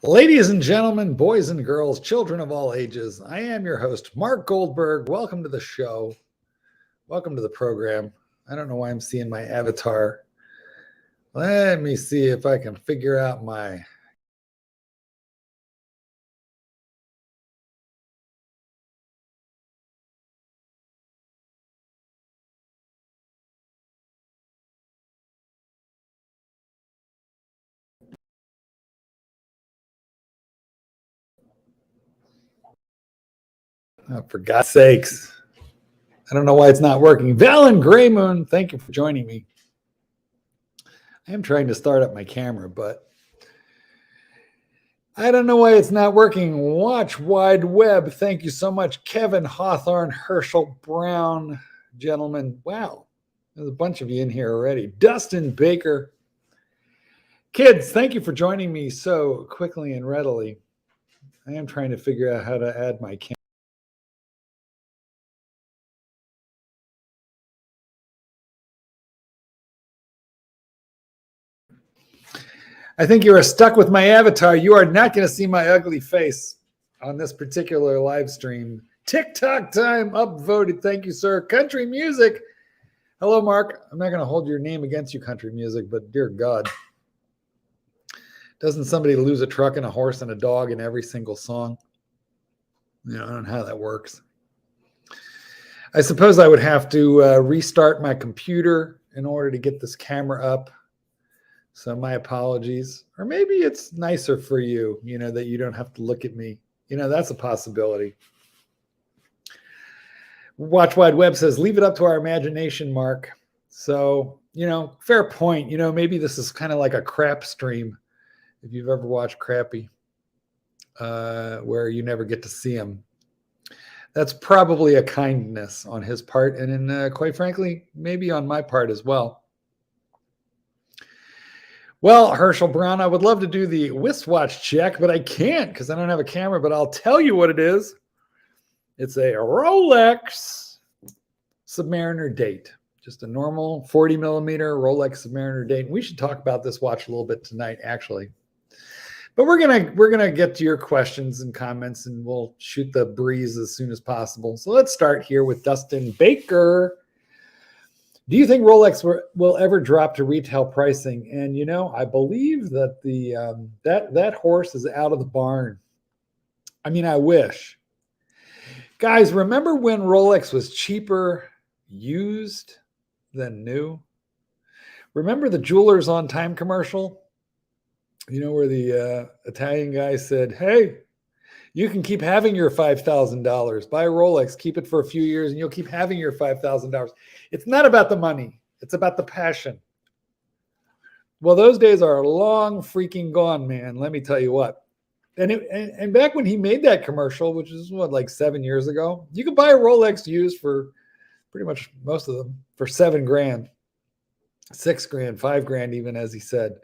Ladies and gentlemen, boys and girls, children of all ages, I am your host, Mark Goldberg. Welcome to the show. Welcome to the program. I don't know why I'm seeing my avatar. Let me see if I can figure out my... Oh, for God's sakes. I don't know why it's not working. Valen Graymoon, thank you for joining me. I am trying to start up my camera, but I don't know why it's not working. Watch Wide Web. Thank you so much. Kevin Hawthorne, Herschel Brown, gentlemen. Wow, there's a bunch of you in here already. Dustin Baker. Kids, thank you for joining me so quickly and readily. I am trying to figure out how to add my camera. I think you are stuck with my avatar. You are not going to see my ugly face on this particular live stream. TikTok time upvoted. Thank you, sir. Country music. Hello, Mark. I'm not going to hold your name against you, country music, but dear God. Doesn't somebody lose a truck and a horse and a dog in every single song? I don't know how that works. I suppose I would have to restart my computer in order to get this camera up. So my apologies. Or maybe it's nicer for you, that you don't have to look at me. That's a possibility. Watch Wide Web says, leave it up to our imagination, Mark. So, fair point. Maybe this is kind of like a crap stream. If you've ever watched Crappy, where you never get to see him. That's probably a kindness on his part. And quite frankly, maybe on my part as well. Well, Herschel Brown, I would love to do the wristwatch check, but I can't because I don't have a camera, but I'll tell you what it is. It's a Rolex Submariner date. Just a normal 40 millimeter Rolex Submariner date. And we should talk about this watch a little bit tonight, actually. But we're gonna get to your questions and comments, and we'll shoot the breeze as soon as possible. So let's start here with Dustin Baker. Do you think Rolex will ever drop to retail pricing? And I believe that that horse is out of the barn. I mean, I wish. Guys, remember when Rolex was cheaper used than new? Remember the Jewelers on Time commercial? Where the Italian guy said, hey, you can keep having your $5,000. Buy a Rolex, keep it for a few years, and you'll keep having your $5,000. It's not about the money. It's about the passion. Well, those days are long freaking gone, man. Let me tell you what. And back when he made that commercial, which is like 7 years ago, you could buy a Rolex used for pretty much most of them for $7,000, $6,000, $5,000 even, as he said.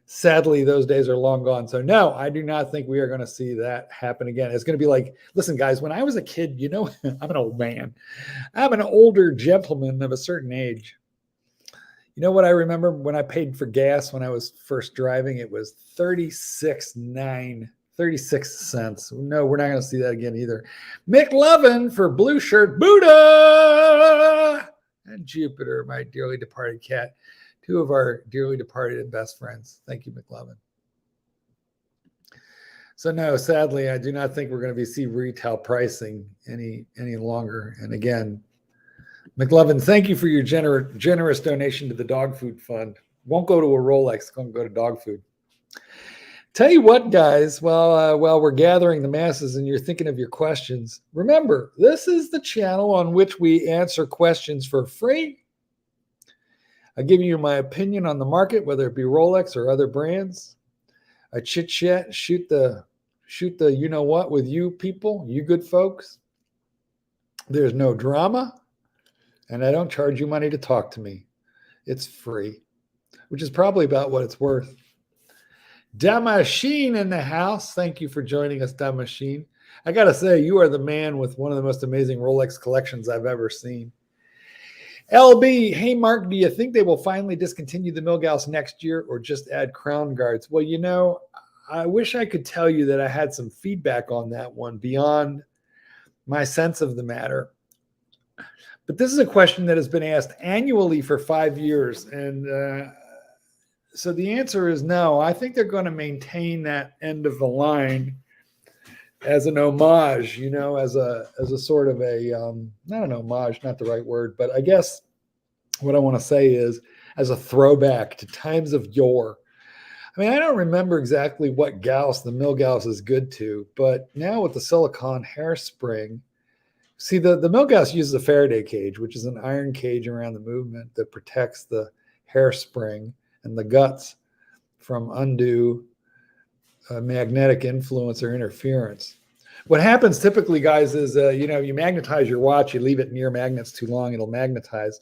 Sadly, those days are long gone. So no, I do not think we are going to see that happen again. It's going to be like, listen, guys, when I was a kid, I'm an old man. I'm an older gentleman of a certain age. You know what I remember when I paid for gas when I was first driving? It was 36 cents. No, we're not going to see that again either. McLovin for blue shirt, Buddha, and Jupiter, my dearly departed cat. Two of our dearly departed and best friends. Thank you, McLovin. So no, sadly, I do not think we're going to see retail pricing any longer. And again, McLovin, thank you for your generous donation to the dog food fund. Won't go to a Rolex, it's going to go to dog food. Tell you what, guys, while we're gathering the masses and you're thinking of your questions, remember, this is the channel on which we answer questions for free. I give you my opinion on the market, whether it be Rolex or other brands. I chit chat, shoot the you know what with you people, you good folks. There's no drama, and I don't charge you money to talk to me. It's free, which is probably about what it's worth. Damashine in the house. Thank you for joining us, Damashine. I got to say, you are the man with one of the most amazing Rolex collections I've ever seen. LB, hey, Mark, do you think they will finally discontinue the Milgauss next year or just add crown guards? Well, I wish I could tell you that I had some feedback on that one beyond my sense of the matter. But this is a question that has been asked annually for 5 years. And so the answer is no. I think they're going to maintain that end of the line as an homage, as a sort of not an homage, not the right word, but I guess what I want to say is as a throwback to times of yore. I mean, I don't remember exactly what Gauss, the Milgauss, is good to, but now with the silicone hairspring, see, the Milgauss uses a Faraday cage, which is an iron cage around the movement that protects the hairspring and the guts from undue magnetic influence or interference. What happens typically, guys, is you magnetize your watch, you leave it near magnets too long, it'll magnetize.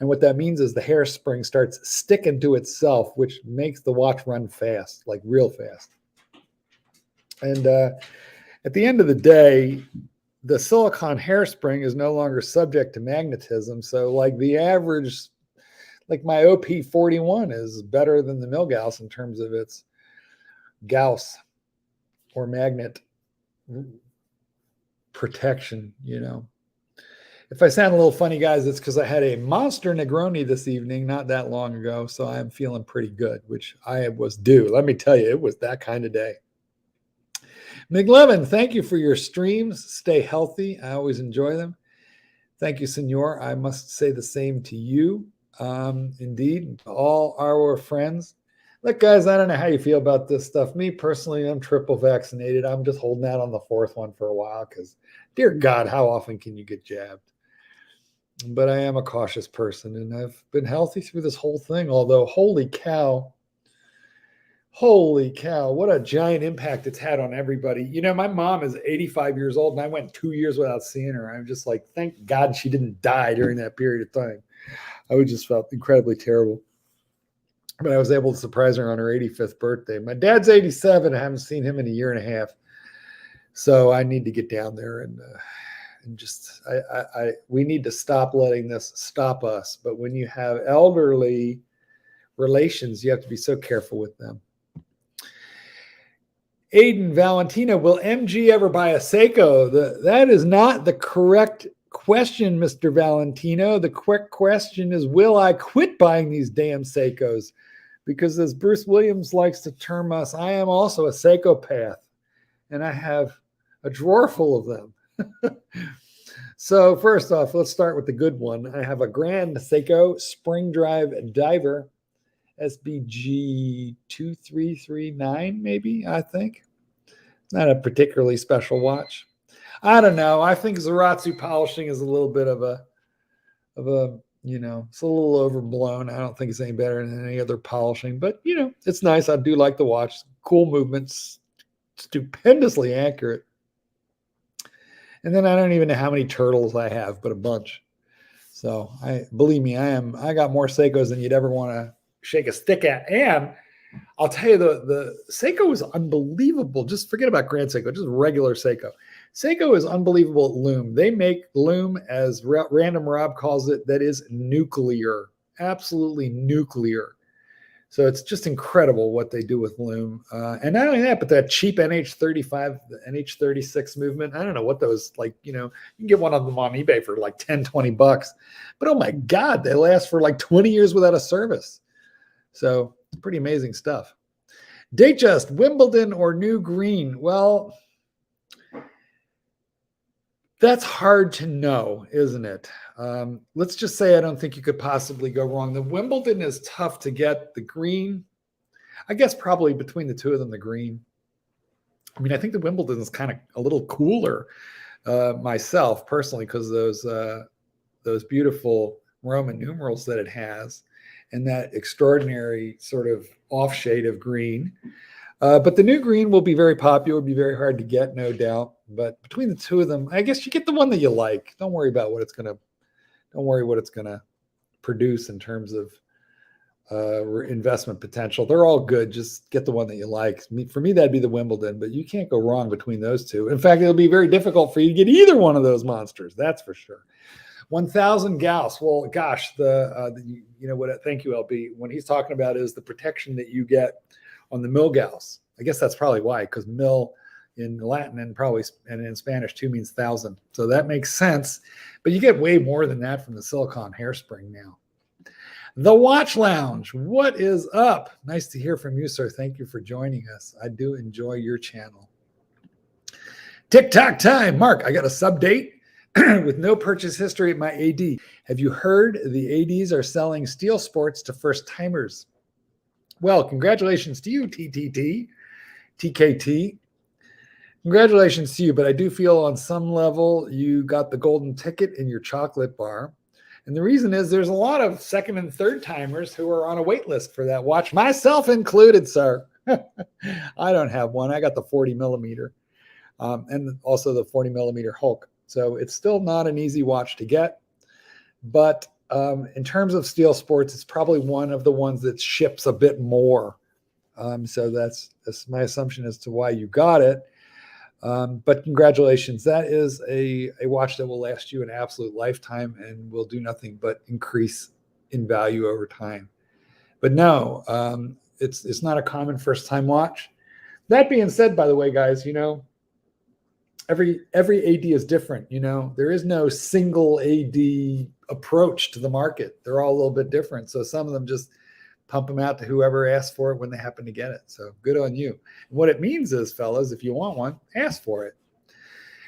And what that means is the hairspring starts sticking to itself, which makes the watch run fast, like real fast. And at the end of the day, the silicone hairspring is no longer subject to magnetism. So like the average, like my OP41 is better than the Milgauss in terms of its Gauss or magnet protection, If I sound a little funny, guys, it's because I had a monster Negroni this evening, not that long ago. So I'm feeling pretty good, which I was due. Let me tell you, it was that kind of day. McLevin, thank you for your streams. Stay healthy. I always enjoy them. Thank you, Senor. I must say the same to you. Indeed, to all our friends. Look, guys, I don't know how you feel about this stuff. Me personally, I'm triple vaccinated. I'm just holding out on the fourth one for a while because, dear God, how often can you get jabbed? But I am a cautious person, and I've been healthy through this whole thing. Although, holy cow, what a giant impact it's had on everybody. My mom is 85 years old, and I went 2 years without seeing her. I'm just like, thank God she didn't die during that period of time. I would just felt incredibly terrible. But I was able to surprise her on her 85th birthday. My dad's 87. I haven't seen him in a year and a half. So I need to get down there and just, we need to stop letting this stop us. But when you have elderly relations, you have to be so careful with them. Aiden Valentina, will MG ever buy a Seiko? That is not the correct question, Mr. Valentino. The quick question is, will I quit buying these damn Seikos? Because as Bruce Williams likes to term us, I am also a psychopath, and I have a drawer full of them. So first off, let's start with the good one. I have a Grand Seiko Spring Drive Diver, SBG 2339, maybe, I think. Not a particularly special watch. I don't know. I think Zaratsu polishing is a little bit of a, it's a little overblown. I don't think it's any better than any other polishing, but it's nice. I do like the watch. Cool movements, stupendously accurate. And then I don't even know how many turtles I have, but a bunch. So believe me, I got more Seikos than you'd ever want to shake a stick at. And I'll tell you, the Seiko is unbelievable. Just forget about Grand Seiko, just regular Seiko. Seiko is unbelievable at loom. They make loom, as Random Rob calls it, that is nuclear, absolutely nuclear. So it's just incredible what they do with loom. And not only that, but that cheap NH35, the NH36 movement, I don't know what those, you can get one of them on eBay for like 10, 20 bucks. But oh my God, they last for like 20 years without a service. So it's pretty amazing stuff. Datejust, Wimbledon or New Green? Well, that's hard to know, isn't it? Let's just say I don't think you could possibly go wrong. The Wimbledon is tough to get. The green, I guess probably between the two of them, the green. I mean, I think the Wimbledon is kind of a little cooler myself personally because those beautiful Roman numerals that it has and that extraordinary sort of off shade of green. But the new green will be very popular, be very hard to get, no doubt. But between the two of them, I guess you get the one that you like. Don't worry about what it's gonna produce in terms of investment potential. They're all good. Just get the one that you like. For me, that'd be the Wimbledon, but you can't go wrong between those two. In fact, it'll be very difficult for you to get either one of those monsters. That's for sure. 1000 Gauss. Well, gosh, you know what? Thank you, LB. When he's talking about is the protection that you get on the Milgauss. I guess that's probably why, because mil in Latin and probably and in Spanish too means 1,000. So that makes sense. But you get way more than that from the silicone hairspring now. The Watch Lounge, what is up? Nice to hear from you, sir. Thank you for joining us. I do enjoy your channel. TikTok time. Mark, I got a sub date with no purchase history at my AD. Have you heard the ADs are selling Steel Sports to first timers? Well, congratulations to you, TKT. Congratulations to you, but I do feel on some level you got the golden ticket in your chocolate bar. And the reason is there's a lot of second and third timers who are on a wait list for that watch, myself included, sir. I don't have one. I got the 40 millimeter and also the 40 millimeter Hulk. So it's still not an easy watch to get. But in terms of Steel Sports, it's probably one of the ones that ships a bit more. So that's my assumption as to why you got it. But congratulations. That is a watch that will last you an absolute lifetime and will do nothing but increase in value over time. But no, it's not a common first-time watch. That being said, by the way, guys, you know, every AD is different. You know, there is no single AD approach to the market. They're all a little bit different. So some of them just pump them out to whoever asks for it when they happen to get it. So good on you. And what it means is, fellas, if you want one, ask for it.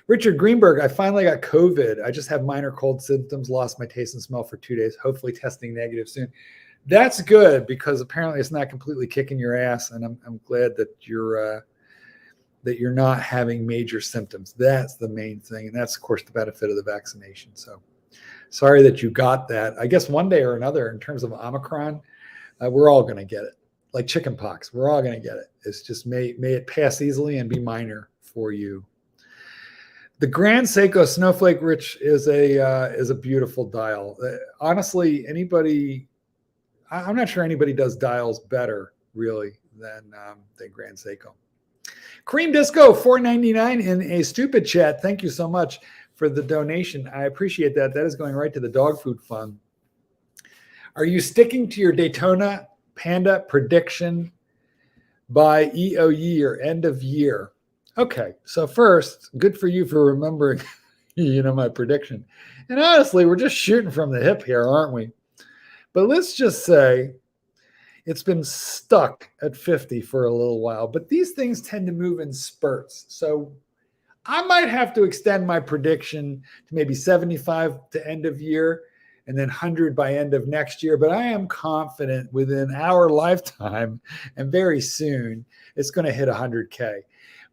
Richard Greenberg, I finally got COVID. I just have minor cold symptoms, lost my taste and smell for 2 days, hopefully testing negative soon. That's good because apparently it's not completely kicking your ass. And I'm glad that you're not having major symptoms. That's the main thing. And that's, of course, the benefit of the vaccination. So sorry that you got that. I guess one day or another, in terms of Omicron, we're all going to get it. Like chicken pox, we're all going to get it. It's just may it pass easily and be minor for you. The Grand Seiko Snowflake Rich is a beautiful dial. Honestly, I'm not sure anybody does dials better, really, than Grand Seiko. Cream Disco, $4.99 in a stupid chat. Thank you so much for the donation. I appreciate that. That is going right to the dog food fund. Are you sticking to your Daytona Panda prediction by EOE or end of year? Okay, so first, good for you for remembering, my prediction. And honestly, we're just shooting from the hip here, aren't we? But let's just say it's been stuck at 50 for a little while, but these things tend to move in spurts. So I might have to extend my prediction to maybe 75 to end of year and then 100 by end of next year. But I am confident within our lifetime and very soon, it's going to hit 100K.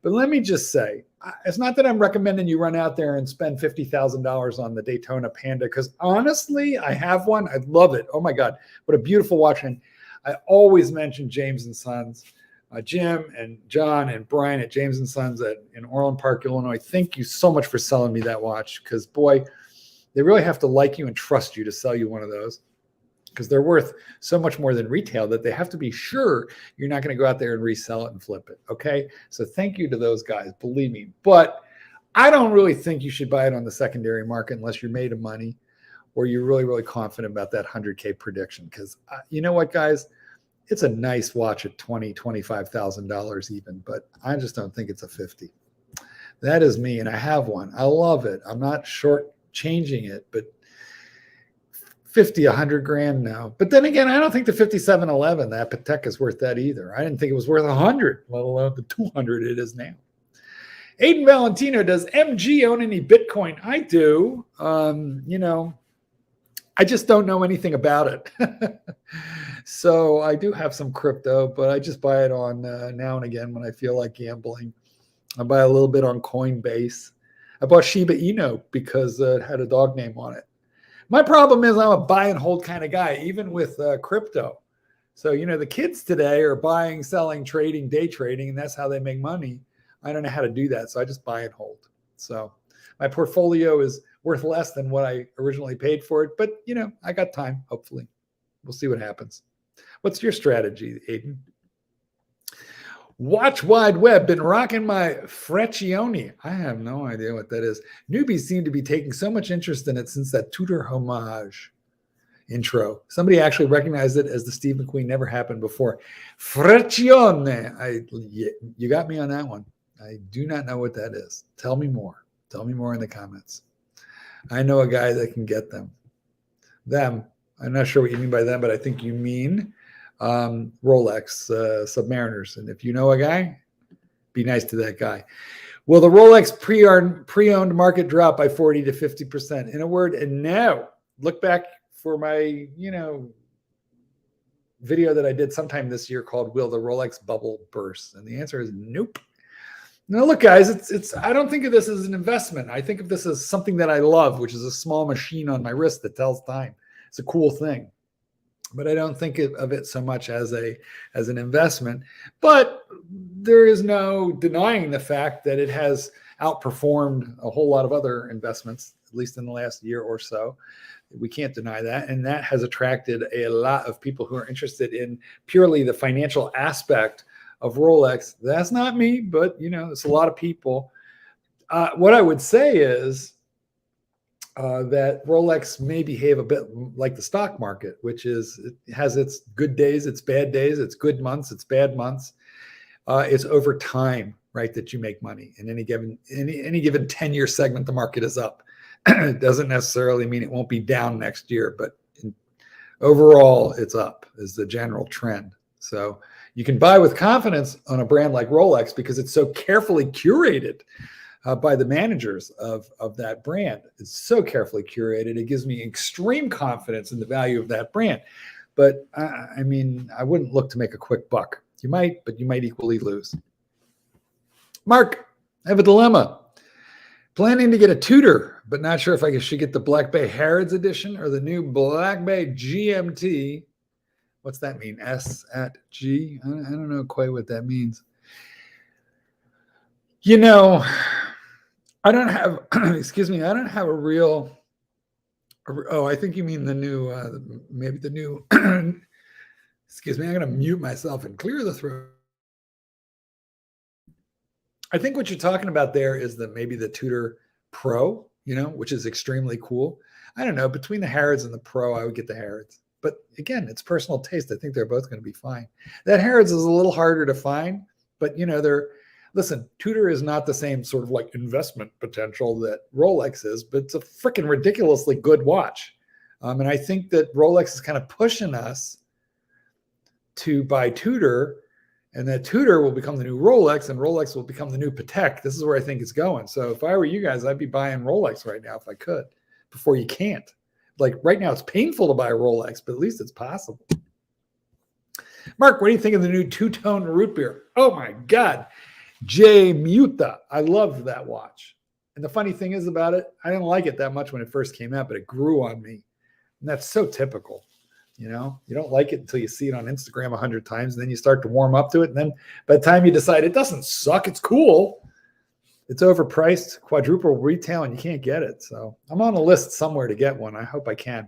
But let me just say, it's not that I'm recommending you run out there and spend $50,000 on the Daytona Panda, because honestly, I have one. I love it. Oh my God, what a beautiful watch. And I always mention James & Sons, Jim and John and Brian at James & Sons in Orland Park, Illinois. Thank you so much for selling me that watch, because boy, they really have to like you and trust you to sell you one of those, because they're worth so much more than retail that they have to be sure you're not going to go out there and resell it and flip it. Okay. So thank you to those guys, believe me. But I don't really think you should buy it on the secondary market unless you're made of money or you're really, really confident about that 100K prediction. Because you know what, guys, it's a nice watch at $20,000, $25,000 even, but I just don't think it's a 50. That is me. And I have one. I love it. I'm not shortchanging it, but 50, 100 grand now. But then again, I don't think the 5711, that Patek is worth that either. I didn't think it was worth 100, let alone the 200 it is now. Aiden Valentino, does MG own any Bitcoin? I do. I just don't know anything about it. So I do have some crypto, but I just buy it on now and again when I feel like gambling. I buy a little bit on Coinbase. I bought Shiba Inu because it had a dog name on it. My problem is I'm a buy and hold kind of guy, even with crypto. So, the kids today are buying, selling, trading, day trading, and that's how they make money. I don't know how to do that, so I just buy and hold. So my portfolio is worth less than what I originally paid for it, but, I got time, hopefully. We'll see what happens. What's your strategy, Aiden? Watch Wide Web, been rocking my Freccione. I have no idea what that is. Newbies seem to be taking so much interest in it since that Tudor homage. intro. Somebody actually recognized it as the Steve McQueen never happened before. Friccione. You got me on that one. I do not know what that is. Tell me more. Tell me more in the comments. I know a guy that can get them. Them. I'm not sure what you mean by them, but I think you mean Rolex Submariners. And if you know a guy, be nice to that guy. Will the Rolex pre-owned market drop by 40 to 50%? In a word, and no. Look back for my, video that I did sometime this year called "Will the Rolex Bubble Burst?" And the answer is nope. Now, look, guys, it's. I don't think of this as an investment. I think of this as something that I love, which is a small machine on my wrist that tells time. It's a cool thing, but I don't think of it so much as an investment. But there is no denying the fact that it has outperformed a whole lot of other investments, at least in the last year or so. We can't deny that. And that has attracted a lot of people who are interested in purely the financial aspect of Rolex. That's not me, but it's a lot of people. What I would say is that Rolex may behave a bit like the stock market, which is it has its good days, its bad days, its good months, its bad months. It's over time, right, that you make money. In any given 10-year segment, the market is up. It doesn't necessarily mean it won't be down next year, but overall, it's up is the general trend. So you can buy with confidence on a brand like Rolex because it's so carefully curated by the managers of that brand. It's so carefully curated. It gives me extreme confidence in the value of that brand. But I wouldn't look to make a quick buck. You might, but you might equally lose. Mark, I have a dilemma. Planning to get a Tudor, but not sure if I should get the Black Bay Harrods edition or the new Black Bay GMT. What's that mean? S at G? I don't know quite what that means. I don't have, excuse me, I don't have a real, I think you mean the new, maybe the new, excuse me, I'm going to mute myself and clear the throat. I think what you're talking about there is maybe the Tudor Pro, which is extremely cool. I don't know, between the Harrods and the Pro, I would get the Harrods. But again, it's personal taste. I think they're both going to be fine. That Harrods is a little harder to find, but listen, Tudor is not the same sort of like investment potential that Rolex is, but it's a freaking ridiculously good watch. And I think that Rolex is kind of pushing us to buy Tudor, and that Tudor will become the new Rolex, and Rolex will become the new Patek. This is where I think it's going. So if I were you guys, I'd be buying Rolex right now if I could, before you can't. Like right now, it's painful to buy a Rolex, but at least it's possible. Mark, what do you think of the new two-tone root beer? Oh my God. J Muta. I loved that watch. And the funny thing is about it, I didn't like it that much when it first came out, but it grew on me. And that's so typical. You don't like it until you see it on Instagram 100 times, and then you start to warm up to it. And then by the time you decide it doesn't suck, it's cool, it's overpriced, quadruple retail, and you can't get it. So I'm on a list somewhere to get one. I hope I can.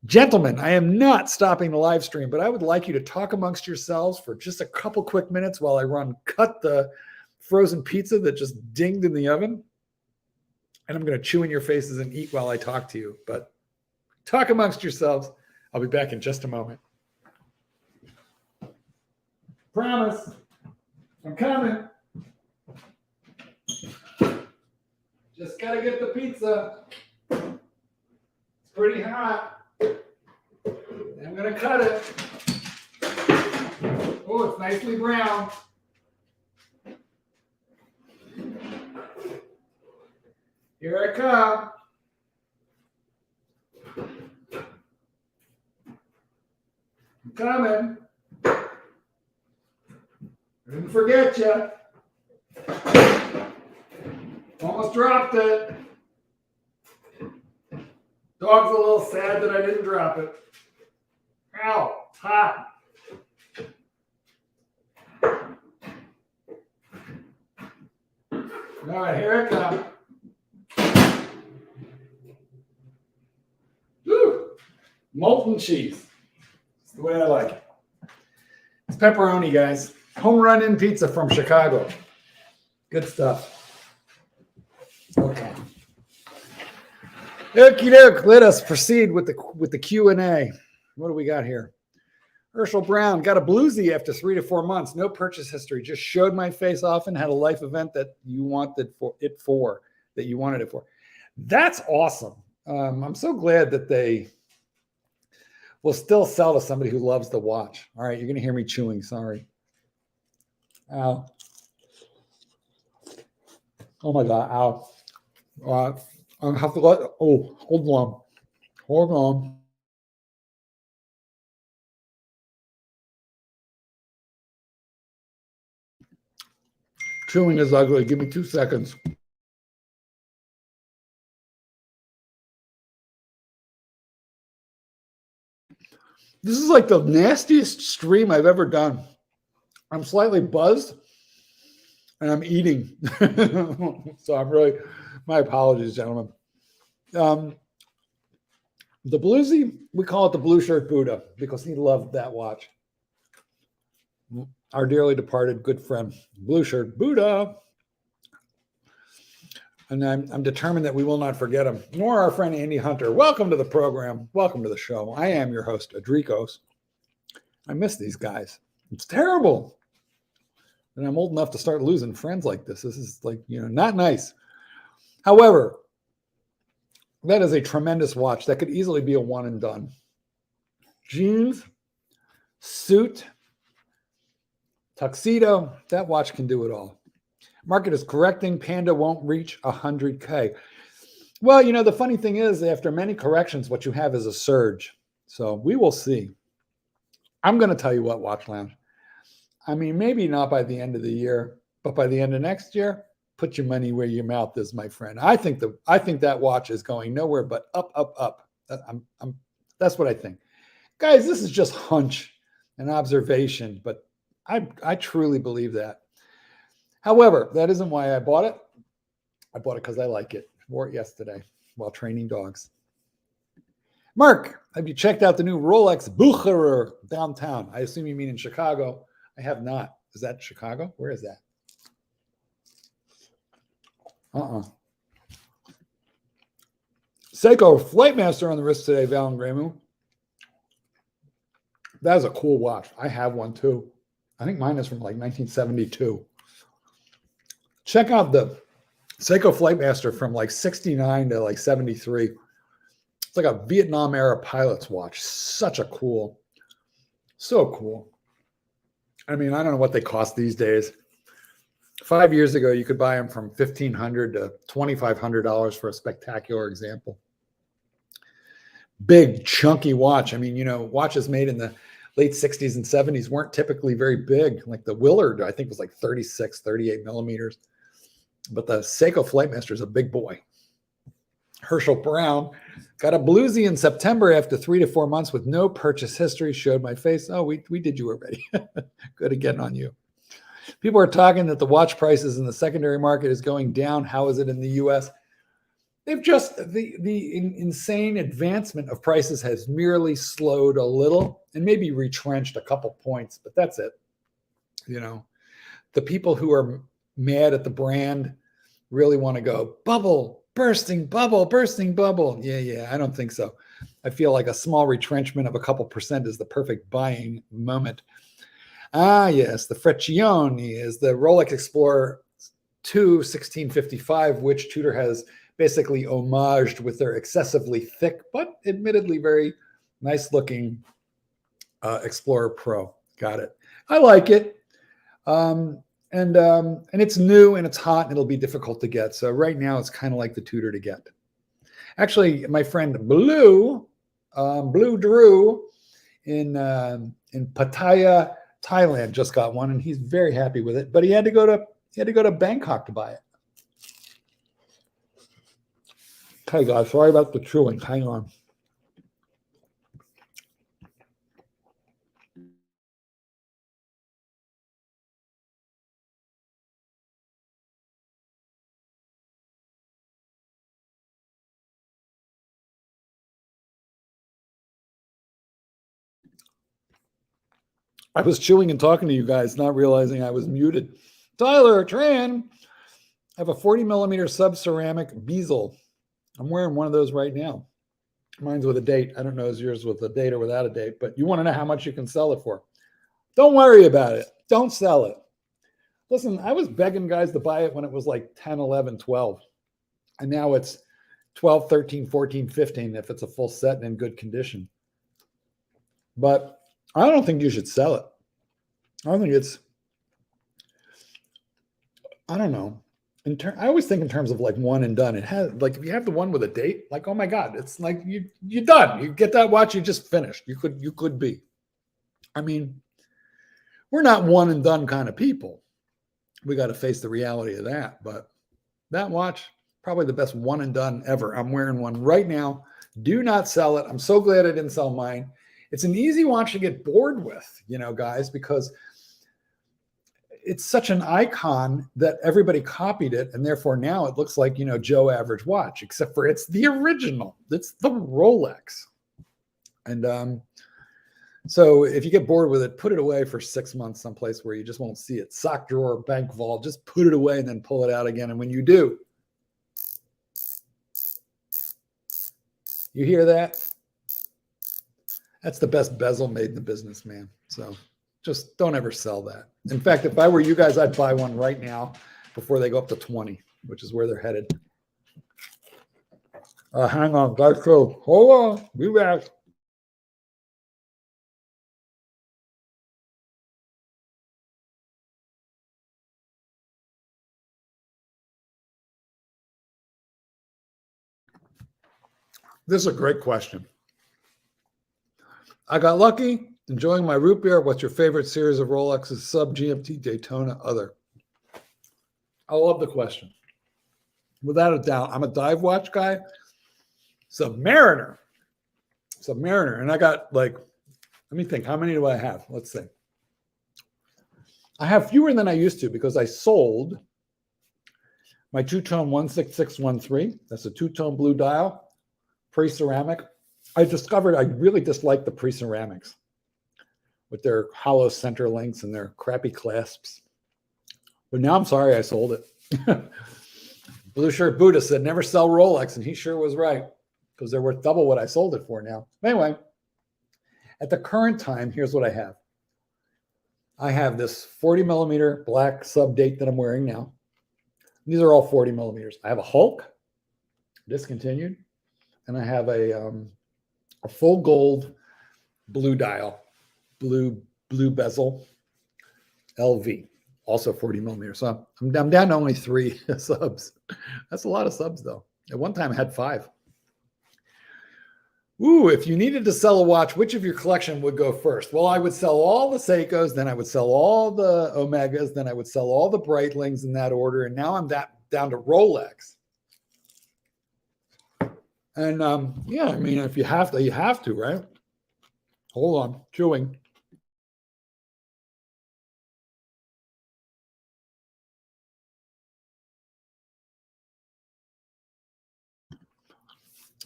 Gentlemen, I am not stopping the live stream, but I would like you to talk amongst yourselves for just a couple quick minutes while I cut the frozen pizza that just dinged in the oven. And I'm going to chew in your faces and eat while I talk to you. But talk amongst yourselves. I'll be back in just a moment. Promise. I'm coming. Just got to get the pizza. It's pretty hot. I'm going to cut it. Oh, it's nicely brown. Here I come. I'm coming. I didn't forget you. Almost dropped it. Dog's a little sad that I didn't drop it. Ow, it's hot. All right, here it comes. Woo! Molten cheese. That's the way I like it. It's pepperoni, guys. Home run in pizza from Chicago. Good stuff. Okay. Okie doke. Let us proceed with the Q&A. What do we got here? Herschel Brown got a bluesy after 3 to 4 months. No purchase history. Just showed my face off and had a life event that you wanted that you wanted it for. That's awesome. I'm so glad that they will still sell to somebody who loves the watch. All right, you're going to hear me chewing. Sorry. Ow. Oh my God. Ow. I have to let. Oh, hold on. Hold on. Chewing is ugly. Give me 2 seconds. This is like the nastiest stream I've ever done. I'm slightly buzzed and I'm eating. So I'm really, my apologies, gentlemen. The bluesy, we call it the blue shirt Buddha because he loved that watch. Our dearly departed good friend, blue shirt Buddha. And I'm determined that we will not forget him, nor our friend Andy Hunter. Welcome to the program. Welcome to the show. I am your host, Adrikos. I miss these guys. It's terrible. And I'm old enough to start losing friends like this. This is like, not nice. However, that is a tremendous watch. That could easily be a one and done. Jeans, suit, tuxedo, that watch can do it all. Market is correcting. Panda won't reach 100K. Well, the funny thing is, after many corrections, what you have is a surge. So we will see. I'm going to tell you what, Watch Lounge. I mean, maybe not by the end of the year, but by the end of next year, put your money where your mouth is, my friend. I think that watch is going nowhere but up, up, up. That's what I think. Guys, this is just hunch and observation, but I truly believe that. However, that isn't why I bought it. I bought it because I like it. Wore it yesterday while training dogs. Mark, have you checked out the new Rolex Bucherer downtown? I assume you mean in Chicago. I have not. Is that Chicago? Where is that? Seiko Flightmaster on the wrist today, Val and Gramu. That is a cool watch. I have one too. I think mine is from like 1972. Check out the Seiko Flightmaster from like 69 to like 73. It's like a Vietnam era pilot's watch. So cool. I mean, I don't know what they cost these days. 5 years ago, you could buy them from $1,500 to $2,500 for a spectacular example. Big, chunky watch. I mean, watches made in the late 60s and 70s weren't typically very big. Like the Willard, I think, was like 36, 38 millimeters. But the Seiko Flightmaster is a big boy. Herschel Brown got a bluesy in September after 3 to 4 months with no purchase history. Showed my face. Oh, we did you already. Good again on you. People are talking that the watch prices in the secondary market is going down. How is it in the U.S.? They've just, the insane advancement of prices has merely slowed a little and maybe retrenched a couple points, but that's it. The people who are mad at the brand really want to go bubble, bursting bubble. Yeah, I don't think so. I feel like a small retrenchment of a couple percent is the perfect buying moment. Yes, the Freccione is the Rolex Explorer 2 1655, which Tudor has basically homaged with their excessively thick, but admittedly very nice looking Explorer Pro. Got it. I like it. And it's new and it's hot and it'll be difficult to get. So right now it's kind of like the Tudor to get. Actually, my friend Blue Drew in Pattaya, Thailand just got one and he's very happy with it, but he had to go to Bangkok to buy it. Okay, guys, sorry about the chewing. Hang on. I was chewing and talking to you guys, not realizing I was muted. Tyler Tran, I have a 40 millimeter sub ceramic bezel I'm wearing one of those right now. Mine's with a date. I don't know is yours with a date or without a date, but you want to know how much you can sell it for. Don't worry about it. Don't sell it. Listen, I was begging guys to buy it when it was like 10, 11, 12. And now it's 12, 13, 14, 15 if it's a full set and in good condition. But I don't think you should sell it. I don't think it's, I don't know. I always think in terms of like one and done. It has like if you have the one with a date, like, oh my God, it's like you're done. You get that watch, you just finished. You could be. I mean, we're not one and done kind of people. We got to face the reality of that. But that watch, probably the best one and done ever. I'm wearing one right now. Do not sell it. I'm so glad I didn't sell mine. It's an easy watch to get bored with, you know, guys, because it's such an icon that everybody copied it. And therefore now it looks like, you know, Joe Average watch, except for it's the original. It's the Rolex. And so if you get bored with it, put it away for 6 months someplace where you just won't see it. Sock drawer, bank vault, just put it away and then pull it out again. And when you do, you hear that? That's the best bezel made in the business, man. So just don't ever sell that. In fact, if I were you guys, I'd buy one right now before they go up to 20, which is where they're headed. Hang on, guys. So hold on. Be back. This is a great question. I got lucky. Enjoying my root beer. What's your favorite series of Rolexes? Sub GMT, Daytona, other. I love the question. Without a doubt, I'm a dive watch guy. Submariner. And I got like, let me think. How many do I have? Let's see. I have fewer than I used to because I sold my two-tone 16613. That's a two-tone blue dial, pre-ceramic. I discovered I really disliked the pre-ceramics with their hollow center links and their crappy clasps. But now I'm sorry I sold it. Blue Shirt Buddha said, never sell Rolex, and he sure was right because they're worth double what I sold it for now. Anyway, at the current time, here's what I have. I have this 40 millimeter black sub date that I'm wearing now. These are all 40 millimeters. I have a Hulk, discontinued, and I have a full gold blue dial, blue bezel, LV, also 40 millimeters. So I'm down to only 3 subs. That's a lot of subs, though. At one time, I had 5. Ooh, if you needed to sell a watch, which of your collection would go first? Well, I would sell all the Seikos, then I would sell all the Omegas, then I would sell all the Breitlings in that order, and now I'm down to Rolex. And yeah, I mean, if you have to, you have to, right? Hold on, chewing.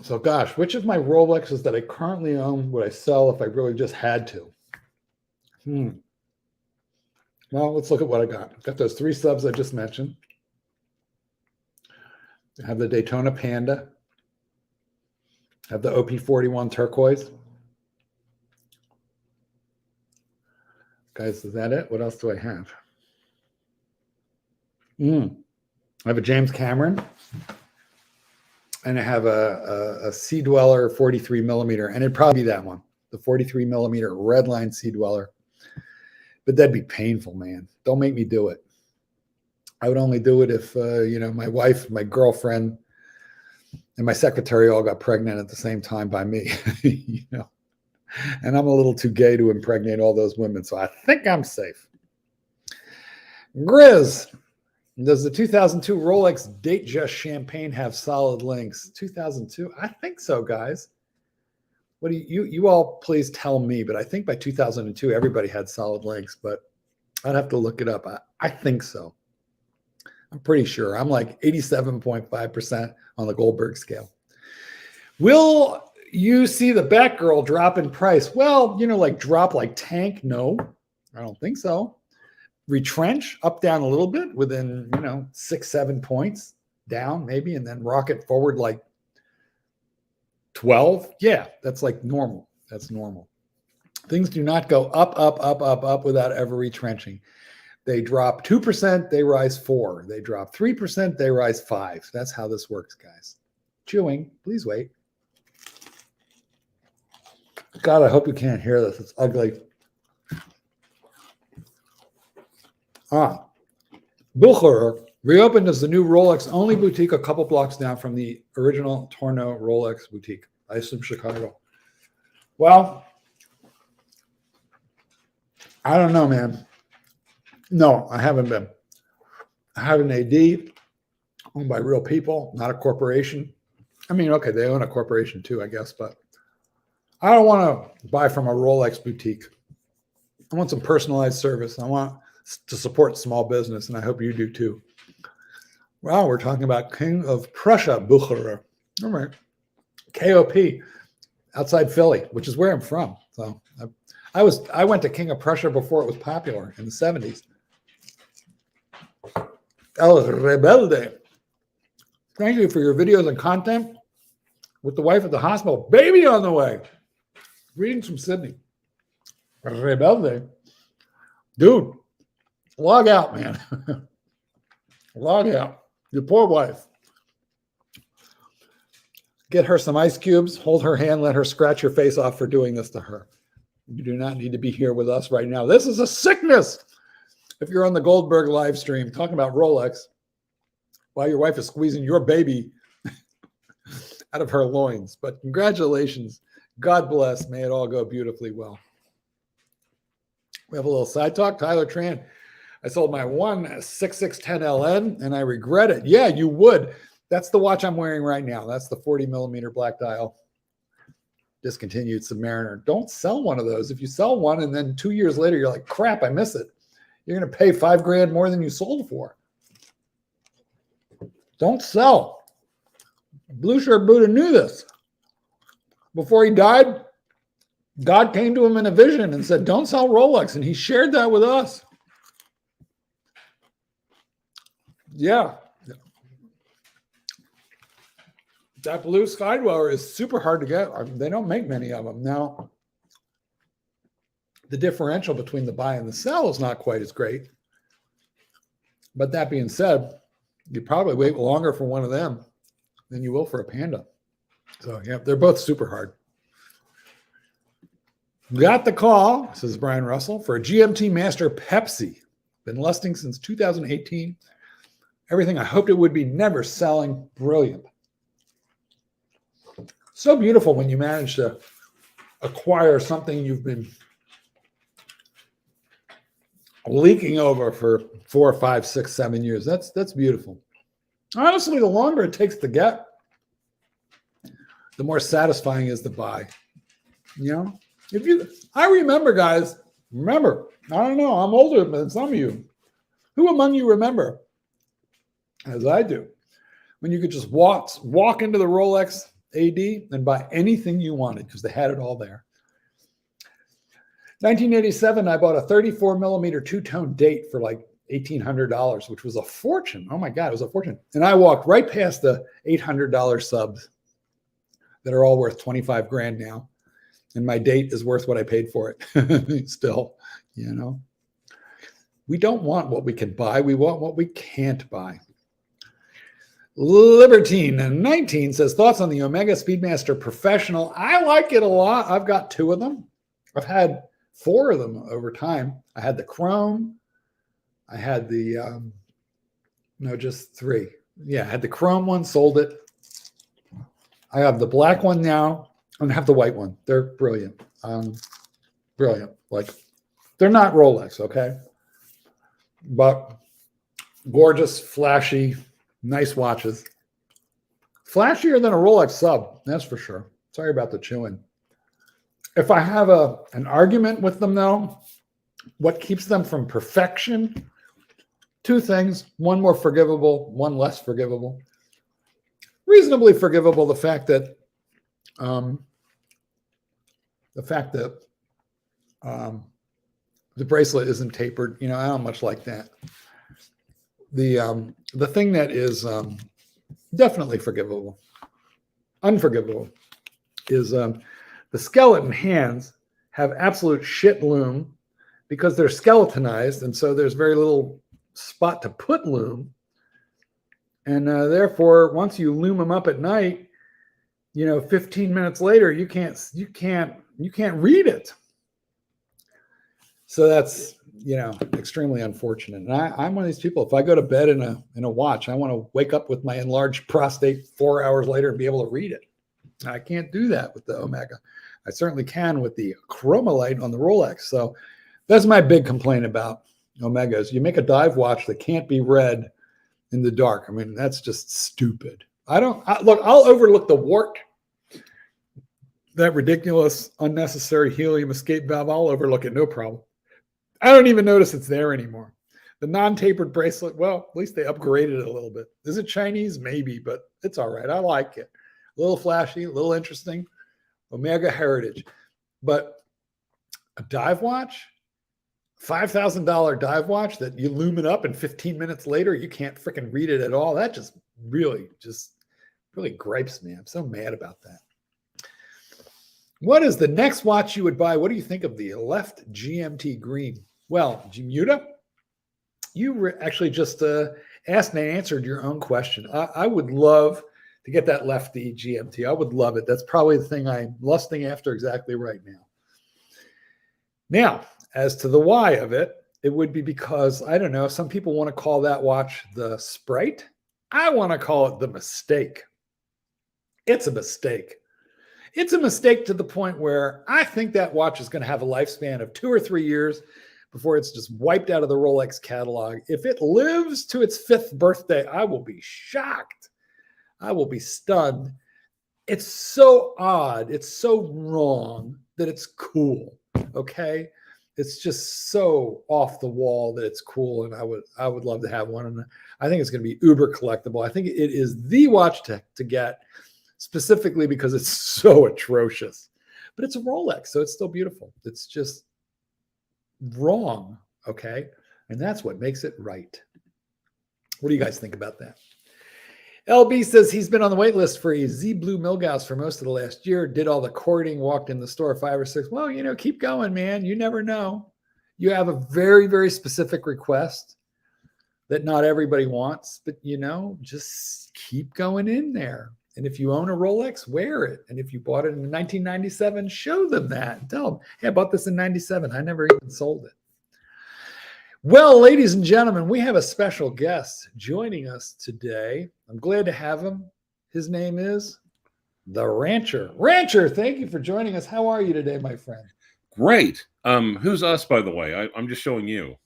So gosh, which of my Rolexes that I currently own would I sell if I really just had to? Well, let's look at what I got. I've got those 3 subs I just mentioned. I have the Daytona Panda. I have the OP41 turquoise. Guys, is that it? What else do I have? I have a James Cameron. And I have a Sea Dweller 43 millimeter, and it'd probably be that one, the 43 millimeter Redline Sea Dweller. But that'd be painful, man. Don't make me do it. I would only do it if, you know, my wife, my girlfriend, and my secretary all got pregnant at the same time by me, you know. And I'm a little too gay to impregnate all those women, so I think I'm safe. Grizz. Does the 2002 Rolex Datejust Champagne have solid links? 2002? I think so, guys. What do you all please tell me? But I think by 2002, everybody had solid links, but I'd have to look it up. I think so. I'm pretty sure. I'm like 87.5% on the Goldberg scale. Will you see the Batgirl drop in price? Well, you know, like drop like tank? No, I don't think so. Retrench up, down a little bit within, you know, 6-7 points down maybe, and then rocket forward like 12? Yeah, that's like normal. That's normal. Things do not go up, up, up, up, up without ever retrenching. They drop 2%, they rise 4. They drop 3%, they rise 5. That's how this works, guys. Chewing, please wait. God, I hope you can't hear this. It's ugly. Bucher reopened as the new Rolex only boutique a couple blocks down from the original Torno Rolex boutique. I assume Chicago. Well, I don't know, man. No, I haven't been. I have an AD owned by real people, not a corporation. I mean, okay, they own a corporation too, I guess, but I don't want to buy from a Rolex boutique. I want some personalized service. I want to support small business, and I hope you do too. Wow, we're talking about King of Prussia, Bucher. All right. KOP, outside Philly, which is where I'm from. So I went to King of Prussia before it was popular in the 70s. El Rebelde. Thank you for your videos and content. With the wife at the hospital, baby on the way. Greetings from Sydney. Rebelde. Dude, log out, man. Log out. Your poor wife. Get her some ice cubes, hold her hand, let her scratch your face off for doing this to her. You do not need to be here with us right now. This is a sickness. If you're on the Goldberg live stream talking about Rolex, while your wife is squeezing your baby out of her loins. But congratulations. God bless. May it all go beautifully well. We have a little side talk. Tyler Tran. I sold my 16610LN and I regret it. Yeah, you would. That's the watch I'm wearing right now. That's the 40 millimeter black dial. Discontinued Submariner. Don't sell one of those. If you sell one and then 2 years later, you're like, crap, I miss it. You're going to pay $5,000 more than you sold for. Don't sell. Blue Shirt Buddha knew this. Before he died, God came to him in a vision and said, don't sell Rolex. And he shared that with us. Yeah. That blue Skydweller is super hard to get. They don't make many of them. Now, the differential between the buy and the sell is not quite as great. But that being said, you probably wait longer for one of them than you will for a Panda. So, yeah, they're both super hard. Got the call, says Brian Russell, for a GMT Master Pepsi. Been lusting since 2018. Everything I hoped it would be, never selling. Brilliant. So beautiful when you manage to acquire something you've been leaking over for 4, 5, 6, 7 years. That's beautiful. Honestly, the longer it takes to get, the more satisfying is the buy. You know, I remember, guys, I don't know, I'm older than some of you. Who among you remember, as I do, when you could just walk into the Rolex AD and buy anything you wanted because they had it all there? 1987, I bought a 34 millimeter two-tone date for like $1,800, which was a fortune. Oh my God, it was a fortune. And I walked right past the $800 subs that are all worth $25,000 now. And my date is worth what I paid for it. Still, you know, we don't want what we can buy. We want what we can't buy. Libertine 19 says, thoughts on the Omega Speedmaster Professional. I like it a lot. I've got 2 of them. I've had 4 of them over time. I had the chrome. I had the, just 3. Yeah, I had the chrome one, sold it. I have the black one now and I have the white one. They're brilliant. Brilliant. Like, they're not Rolex, okay? But gorgeous, flashy, nice watches. Flashier than a Rolex sub, that's for sure. Sorry about the chewing. If I have an argument with them, though, what keeps them from perfection? 2 things. One more forgivable, one less forgivable. Reasonably forgivable, the fact that the bracelet isn't tapered. You know, I don't much like that. The thing that is definitely forgivable, unforgivable, is the skeleton hands have absolute shit loom because they're skeletonized, and so there's very little spot to put loom. And therefore, once you loom them up at night, 15 minutes later, you can't read it. So that's, extremely unfortunate. And I'm one of these people, if I go to bed in a watch, I want to wake up with my enlarged prostate 4 hours later and be able to read it. I can't do that with the Omega. I certainly can with the Chromolite on the Rolex. So that's my big complaint about Omegas. You make a dive watch that can't be read in the dark. I mean, that's just stupid. Look, I'll overlook the wart, that ridiculous, unnecessary helium escape valve. I'll overlook it, no problem. I don't even notice it's there anymore. The non-tapered bracelet, well, at least they upgraded it a little bit. Is it Chinese? Maybe, but it's all right. I like it. A little flashy, a little interesting. Omega heritage. But a dive watch, $5,000 dive watch that you loom it up and 15 minutes later you can't freaking read it at all. That just really gripes me. I'm so mad about that. What is the next watch you would buy? What do you think of the Lefty GMT green? Well, Jimuta, you actually just asked and answered your own question. I would love to get that Lefty GMT. I would love it. That's probably the thing I'm lusting after exactly right now. Now, as to the why of it, it would be because, I don't know, some people want to call that watch the Sprite. I want to call it the mistake. It's a mistake. It's a mistake to the point where I think that watch is going to have a lifespan of 2 or 3 years before it's just wiped out of the Rolex catalog. If it lives to its 5th birthday, I will be shocked. I will be stunned. It's so odd. It's so wrong that it's cool. Okay? It's just so off the wall that it's cool, and I would love to have one. And I think it's going to be uber collectible. I think it is the watch to get, specifically because it's so atrocious. But it's a Rolex, so it's still beautiful. It's just wrong, okay? And that's what makes it right. What do you guys think about that? LB says he's been on the wait list for a Z Blue Milgauss for most of the last year, did all the courting, walked in the store 5 or 6. Well, keep going, man. You never know. You have a very, very specific request that not everybody wants, but, just keep going in there. And if you own a Rolex, wear it. And if you bought it in 1997, show them that. Tell them, hey, I bought this in 97. I never even sold it. Well, ladies and gentlemen, we have a special guest joining us today. I'm glad to have him. His name is the Rancher. Rancher, thank you for joining us. How are you today, my friend? Great. Who's us, by the way? I'm just showing you.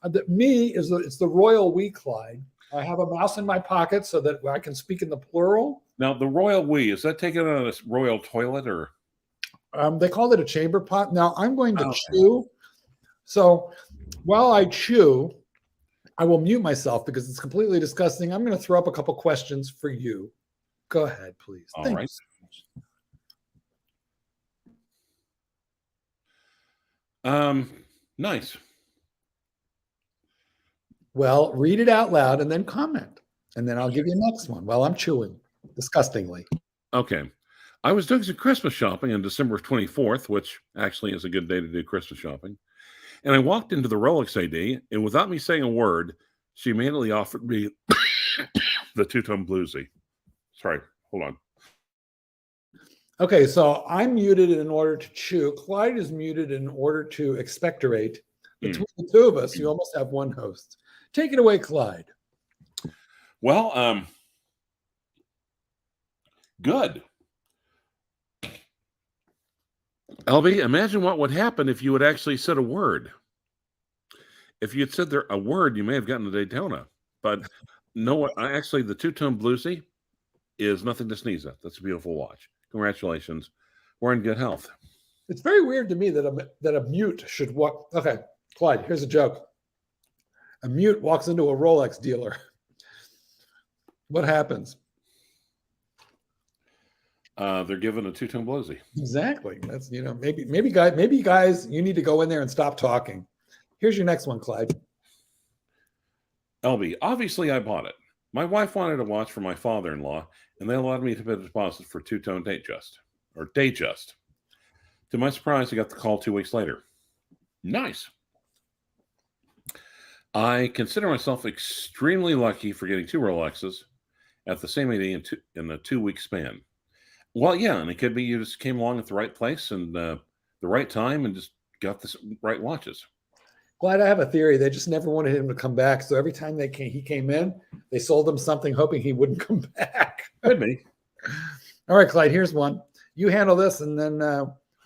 It's the royal we, Clyde. I have a mouse in my pocket so that I can speak in the plural. Now, the royal we, is that taken on a royal toilet or? They called it a chamber pot. Now, I'm going to chew. So while I chew, I will mute myself because it's completely disgusting. I'm going to throw up a couple questions for you. Go ahead, please. All right. Nice. Well, read it out loud and then comment. And then I'll give you the next one while I'm chewing disgustingly. Okay. I was doing some Christmas shopping on December 24th, which actually is a good day to do Christmas shopping. And I walked into the Rolex AD, and without me saying a word, she immediately offered me the two-tone bluesy. Sorry, hold on. Okay, so I'm muted in order to chew. Clyde is muted in order to expectorate. Between the two of us, you almost have one host. Take it away, Clyde. Well, good. LB, imagine what would happen if you had actually said a word. If you had said a word, you may have gotten the Daytona. But no, actually, the two-tone bluesy is nothing to sneeze at. That's a beautiful watch. Congratulations. We're in good health. It's very weird to me that a mute should walk. Okay, Clyde, here's a joke. A mute walks into a Rolex dealer. What happens? They're given a two-tone bluesy. Exactly. That's maybe guys, you need to go in there and stop talking. Here's your next one, Clyde. LB, obviously I bought it. My wife wanted a watch for my father-in-law, and they allowed me to put a deposit for two-tone Datejust. or Datejust. To my surprise, I got the call 2 weeks later. Nice. I consider myself extremely lucky for getting 2 Rolexes at the same AD in a 2-week span. Well, yeah, and it could be you just came along at the right place and the right time and just got the right watches. Glad I have a theory. They just never wanted him to come back. So every time he came in, they sold him something hoping he wouldn't come back. Could be. All right, Clyde, here's one. You handle this, and then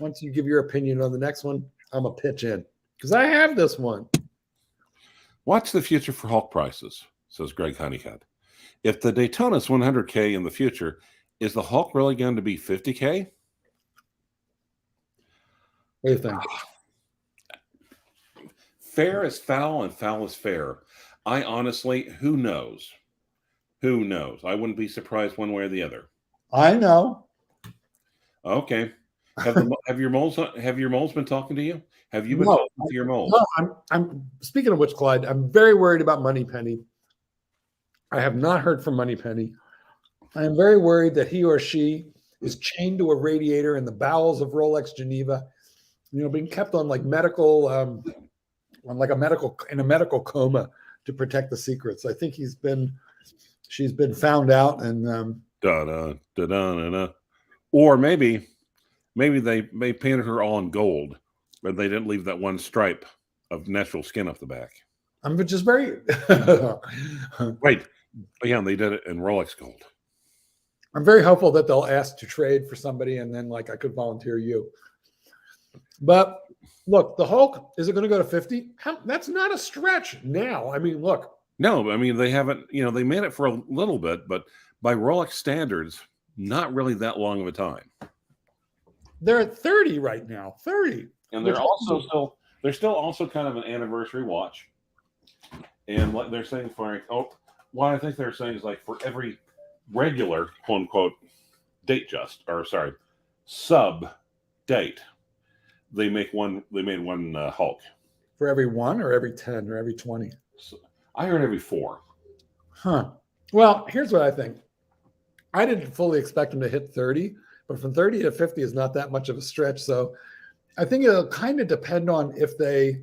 once you give your opinion on the next one, I'm going to pitch in because I have this one. Watch the future for Hulk prices, says Greg Honeycutt. If the Daytona is 100K in the future, is the Hulk really going to be 50K? What do you think? Fair is foul and foul is fair. I honestly, who knows? Who knows? I wouldn't be surprised one way or the other. I know. Okay. Have your moles been talking to you? Have you been talking to your moles? No, I'm speaking of which, Clyde, I'm very worried about Moneypenny. I have not heard from Moneypenny. I am very worried that he or she is chained to a radiator in the bowels of Rolex Geneva, being kept on like medical, in a medical coma to protect the secrets. I think she's been found out and or maybe they painted her all in gold, but they didn't leave that one stripe of natural skin up the back. I'm just very wait. Yeah, they did it in Rolex gold. I'm very hopeful that they'll ask to trade for somebody and then I could volunteer you. But look, the Hulk, is it going to go to 50? That's not a stretch now. I mean, look. No, I mean, they haven't, they made it for a little bit, but by Rolex standards, not really that long of a time. They're at 30 right now, 30. And they're still also kind of an anniversary watch. And what they're saying what I think they're saying is for every regular, quote unquote, sub date, they made one Hulk. For every 1 or every 10 or every 20? So I heard every 4. Huh. Well, here's what I think. I didn't fully expect them to hit 30, but from 30 to 50 is not that much of a stretch. So I think it'll kind of depend on if they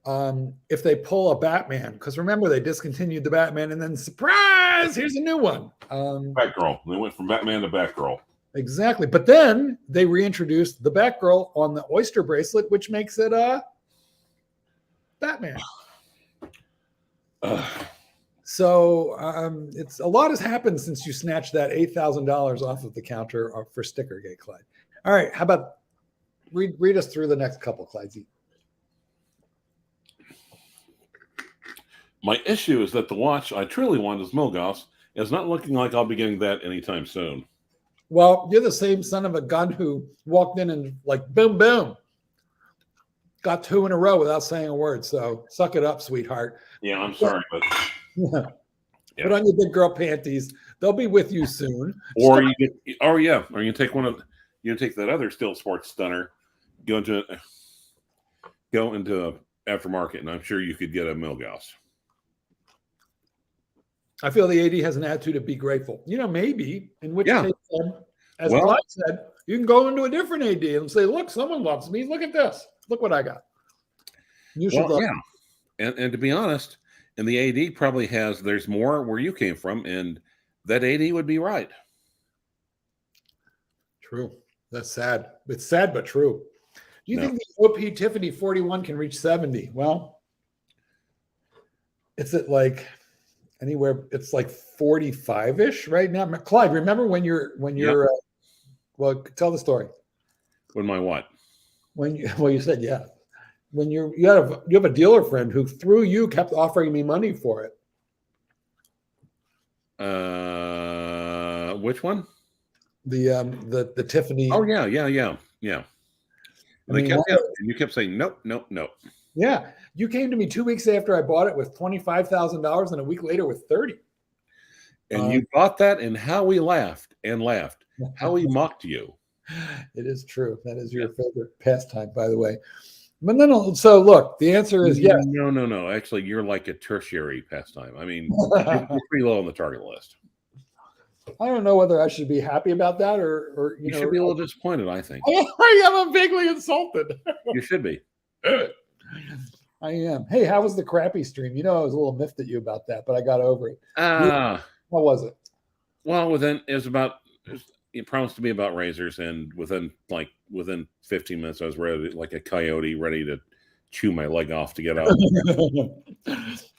pull a Batman, because remember they discontinued the Batman and then surprise, here's a new one. Batgirl. They went from Batman to Batgirl. Exactly. But then they reintroduced the Batgirl on the Oyster bracelet, which makes it Batman. So it's a lot has happened since you snatched that $8,000 off of the counter for Stickergate, Clyde. All right, how about read us through the next couple, Clyde? My issue is that the watch I truly want is Milgauss. It's not looking like I'll be getting that anytime soon. Well, you're the same son of a gun who walked in and boom, boom, got 2 in a row without saying a word. So suck it up, sweetheart. Yeah, I'm sorry, but yeah. Put on your big girl panties. They'll be with you soon. Or you take take that other Steel Sports stunner, go into aftermarket, and I'm sure you could get a Milgauss. I feel the AD has an attitude of be grateful. Maybe, in which case, as Clyde said, you can go into a different AD and say, look, someone loves me. Look at this. Look what I got. You should love me. And to be honest, and the AD probably there's more where you came from, and that AD would be right. True. That's sad. It's sad, but true. Do you think the OP Tiffany 41 can reach 70? Well, it's at anywhere, it's 45-ish right now. Clyde, remember when you're tell the story. When my what? You said, yeah. When you have a dealer friend who through you kept offering me money for it. Which one? The Tiffany. Oh yeah. You kept saying nope. Yeah, you came to me 2 weeks after I bought it with $25,000, and a week later with 30. And you bought that, and how we laughed and laughed, how we mocked you. It is true. That is your favorite pastime, by the way. But then, so look, the answer is yes. No. Actually, you're like a tertiary pastime. I mean, you're pretty low on the target list. I don't know whether I should be happy about that or You should be a little disappointed, I think. I am vaguely insulted. You should be. I am. Hey, how was the crappy stream? You know, I was a little miffed at you about that, but I got over it. How was it? Well, it promised to be about razors, and within 15 minutes, I was ready, like a coyote, ready to chew my leg off to get out.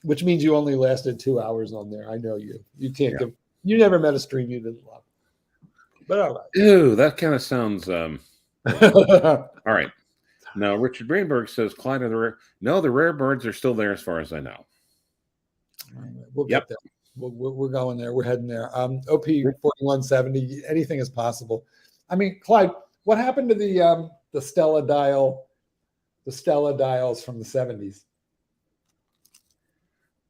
Which means you only lasted 2 hours on there. I know you. You can't give. You never met a stream you didn't love. But all right. Ew, that kind of sounds. All right. Now, Richard Greenberg says, Clyde, are the rare? No, the rare birds are still there as far as I know. We'll get there. We're going there. We're heading there. OP 4170. Anything is possible. I mean, Clyde, what happened to the Stella dial? The Stella dials from the 70s.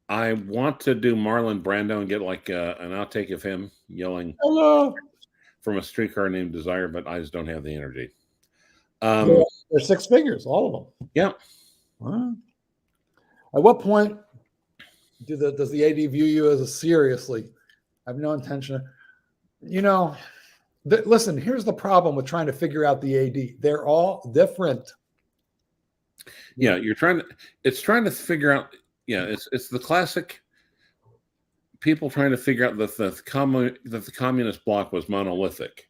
I want to do Marlon Brando and get like an outtake of him yelling "Hello" from a streetcar named Desire, but I just don't have the energy. They're six figures, all of them. Yeah. Wow. At what point does the AD view you as a seriously? I have no intention. Listen, here's the problem with trying to figure out the AD. They're all different. Yeah, it's trying to figure out. Yeah, it's the classic people trying to figure out that the communist bloc was monolithic.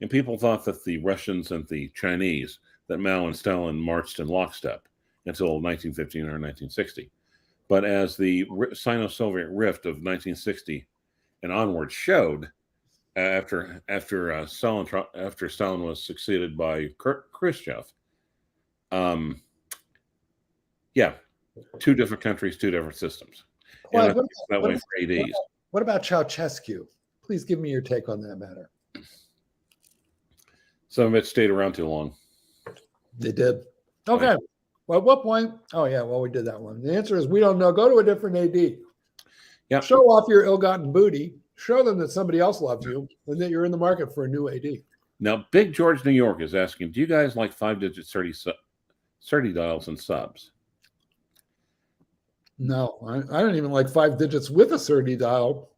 And people thought that the Russians and the Chinese, that Mao and Stalin marched in lockstep until 1915 or 1960. But as the Sino-Soviet rift of 1960 and onward showed, after Stalin was succeeded by Khrushchev, two different countries, two different systems. Well, and that way for ADs. What about Ceausescu? Please give me your take on that matter. Some of it stayed around too long. They did. Okay. Well, at what point? Oh, yeah. Well, we did that one. The answer is we don't know. Go to a different AD. Yeah. Show off your ill-gotten booty. Show them that somebody else loves you and that you're in the market for a new AD. Now, Big George, New York is asking, do you guys like 5-digit SerDes dials and subs? No, I don't even like 5 digits with a SerDes dial.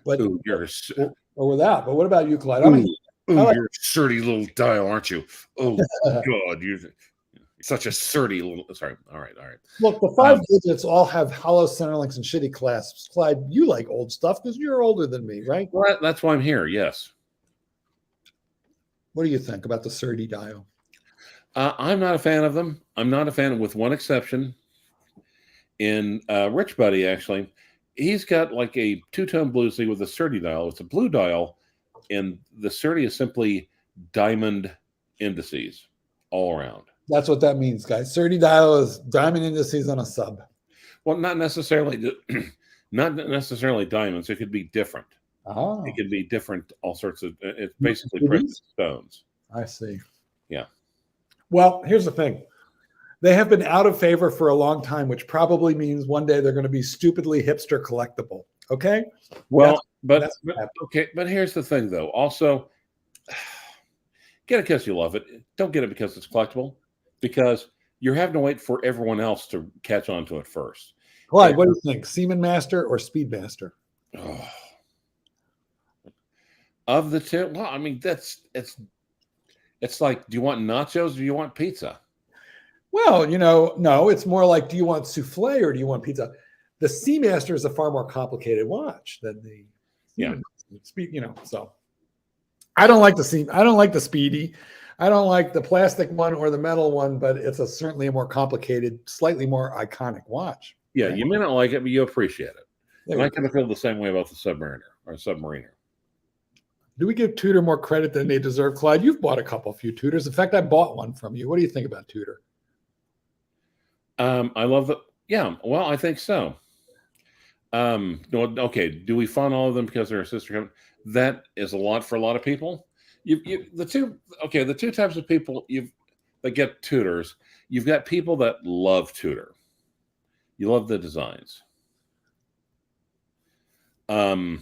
But or without. But what about you, Clyde? You're a surdy little dial, aren't you? Oh, God, you're such a surdy little. Sorry. All right. Look, the 5 digits all have hollow center links and shitty clasps. Clyde, you like old stuff because you're older than me, right? Well, that's why I'm here. Yes. What do you think about the SerDes dial? I'm not a fan of them. I'm not a fan, with one exception. In Rich Buddy, actually, he's got like a two-tone bluesy with a SerDes dial. It's a blue dial. And the SerDes is simply diamond indices all around. That's what that means, guys. SerDes dial is diamond indices on a sub. Well, not necessarily diamonds. It could be different. Oh. It could be different, all sorts of. It's basically precious stones. I see. Yeah. Well, here's the thing. They have been out of favor for a long time, which probably means one day they're going to be stupidly hipster collectible. Okay. Well. But here's the thing, though. Also, get it because you love it. Don't get it because it's collectible, because you're having to wait for everyone else to catch on to it first. Clyde, what do you think? Seamanmaster or Speedmaster? Oh. Of the two, well, I mean, it's like, do you want nachos or do you want pizza? Well, no, it's more like, do you want souffle or do you want pizza? The Seamaster is a far more complicated watch than the Speed, so I don't like the Speedy. I don't like the plastic one or the metal one, but it's certainly a more complicated, slightly more iconic watch. Yeah, you may not like it, but you appreciate it. And I kind of feel the same way about the Submariner. Do we give Tudor more credit than they deserve, Clyde? You've bought a few Tudors. In fact, I bought one from you. What do you think about Tudor? I love it. Yeah, well, I think so. Okay. Do we fund all of them because they're a sister company? That is a lot for a lot of people. The two types of people that get Tudors. You've got people that love Tudor. You love the designs. The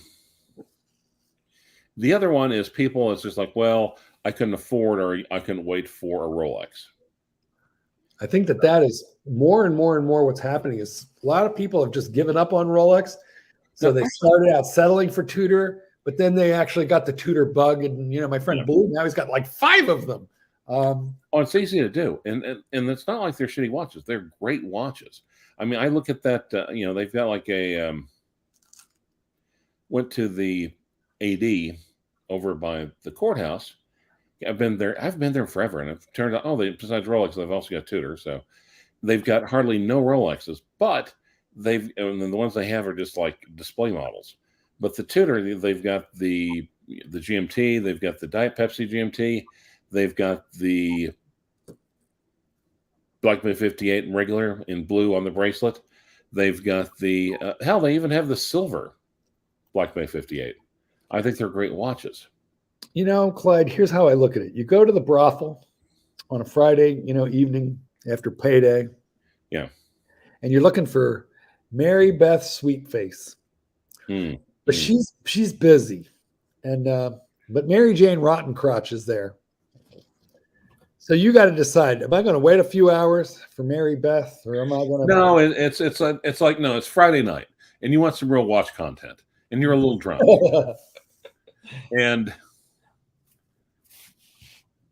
other one is people. It's just like, well, I couldn't afford or I couldn't wait for a Rolex. I think that is more and more and more what's happening is a lot of people have just given up on Rolex. So they started out settling for Tudor, But then they actually got the Tudor bug, and my friend Blue, now he's got like 5 of them. Oh, it's easy to do, and it's not like they're shitty watches. They're great watches. I mean, I look at that. They've got like a went to the AD over by the courthouse. I've been there forever, and it turned out, besides Rolex, they've also got Tudor, so they've got hardly no Rolexes, but and the ones they have are just like display models. But the Tudor, they've got the GMT, they've got the Diet Pepsi GMT, they've got the Black Bay 58 in regular in blue on the bracelet. They've got the they even have the silver Black Bay 58. I think they're great watches. Clyde, here's how I look at it. You go to the brothel on a Friday, evening after payday. Yeah. And you're looking for Mary Beth Sweetface. But she's busy. And but Mary Jane Rottencrotch is there. So you got to decide, am I going to wait a few hours for Mary Beth, or am I going to? No, it's Friday night, and you want some real watch content, and you're a little drunk. And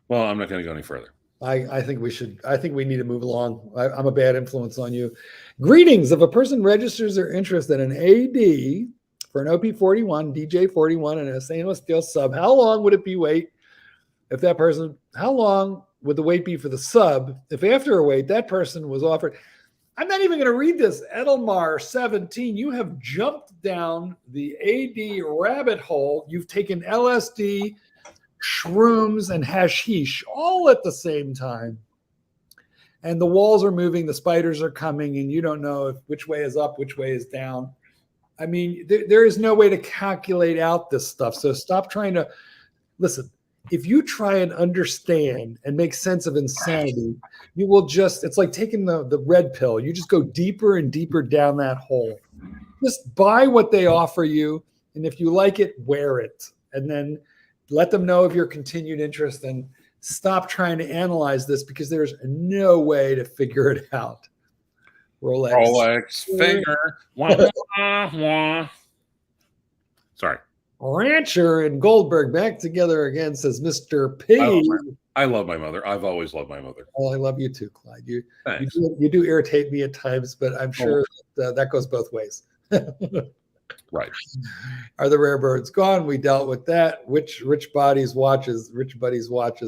well, I'm not going to go any further. I think we should. I think we need to move along. I'm a bad influence on you. Greetings. If a person registers their interest in an AD for an OP41, DJ41, and a stainless steel sub, how long would it be wait? If that person, how long would the wait be for the sub? If after a wait, that person was offered. I'm not even going to read this. Edelmar 17, you have jumped down the AD rabbit hole. You've taken LSD, shrooms, and hashish all at the same time. And the walls are moving, the spiders are coming, and you don't know which way is up, which way is down. I mean, there is no way to calculate out this stuff. So stop trying to listen. If you try and understand and make sense of insanity, you will it's like taking the red pill. You just go deeper and deeper down that hole. Just buy what they offer you. And if you like it, wear it. And then let them know of your continued interest, and stop trying to analyze this, because there's no way to figure it out. Rolex finger. Sorry. Rancher and Goldberg back together again, says Mr. P. I love my mother. I've always loved my mother. Oh, I love you too, Clyde. You do irritate me at times, but I'm sure that goes both ways. Right. Are the rare birds gone? We dealt with that. Which Rich Buddy's watch is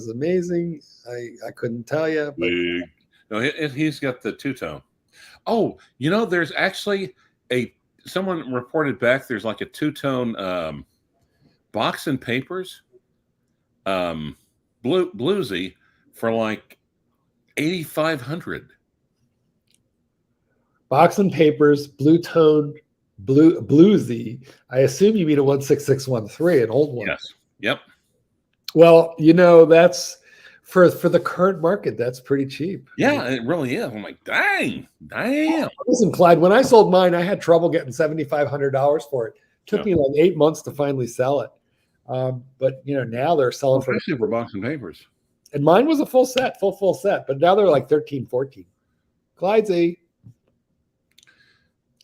amazing. I couldn't tell you. No, he's got the two-tone. Oh, there's actually someone reported back. There's like a two-tone box and papers, bluesy for like $8,500. Box and papers, bluesy. I assume you mean a 16613, an old one. Yes. Yep. Well, that's for the current market, that's pretty cheap. Yeah, it really is. I'm like, damn. Listen, Clyde, when I sold mine, I had trouble getting $7,500 for it. Took me like 8 months to finally sell it. But now they're selling especially for box and papers. And mine was a full set. But now they're like 13, 14. Clyde's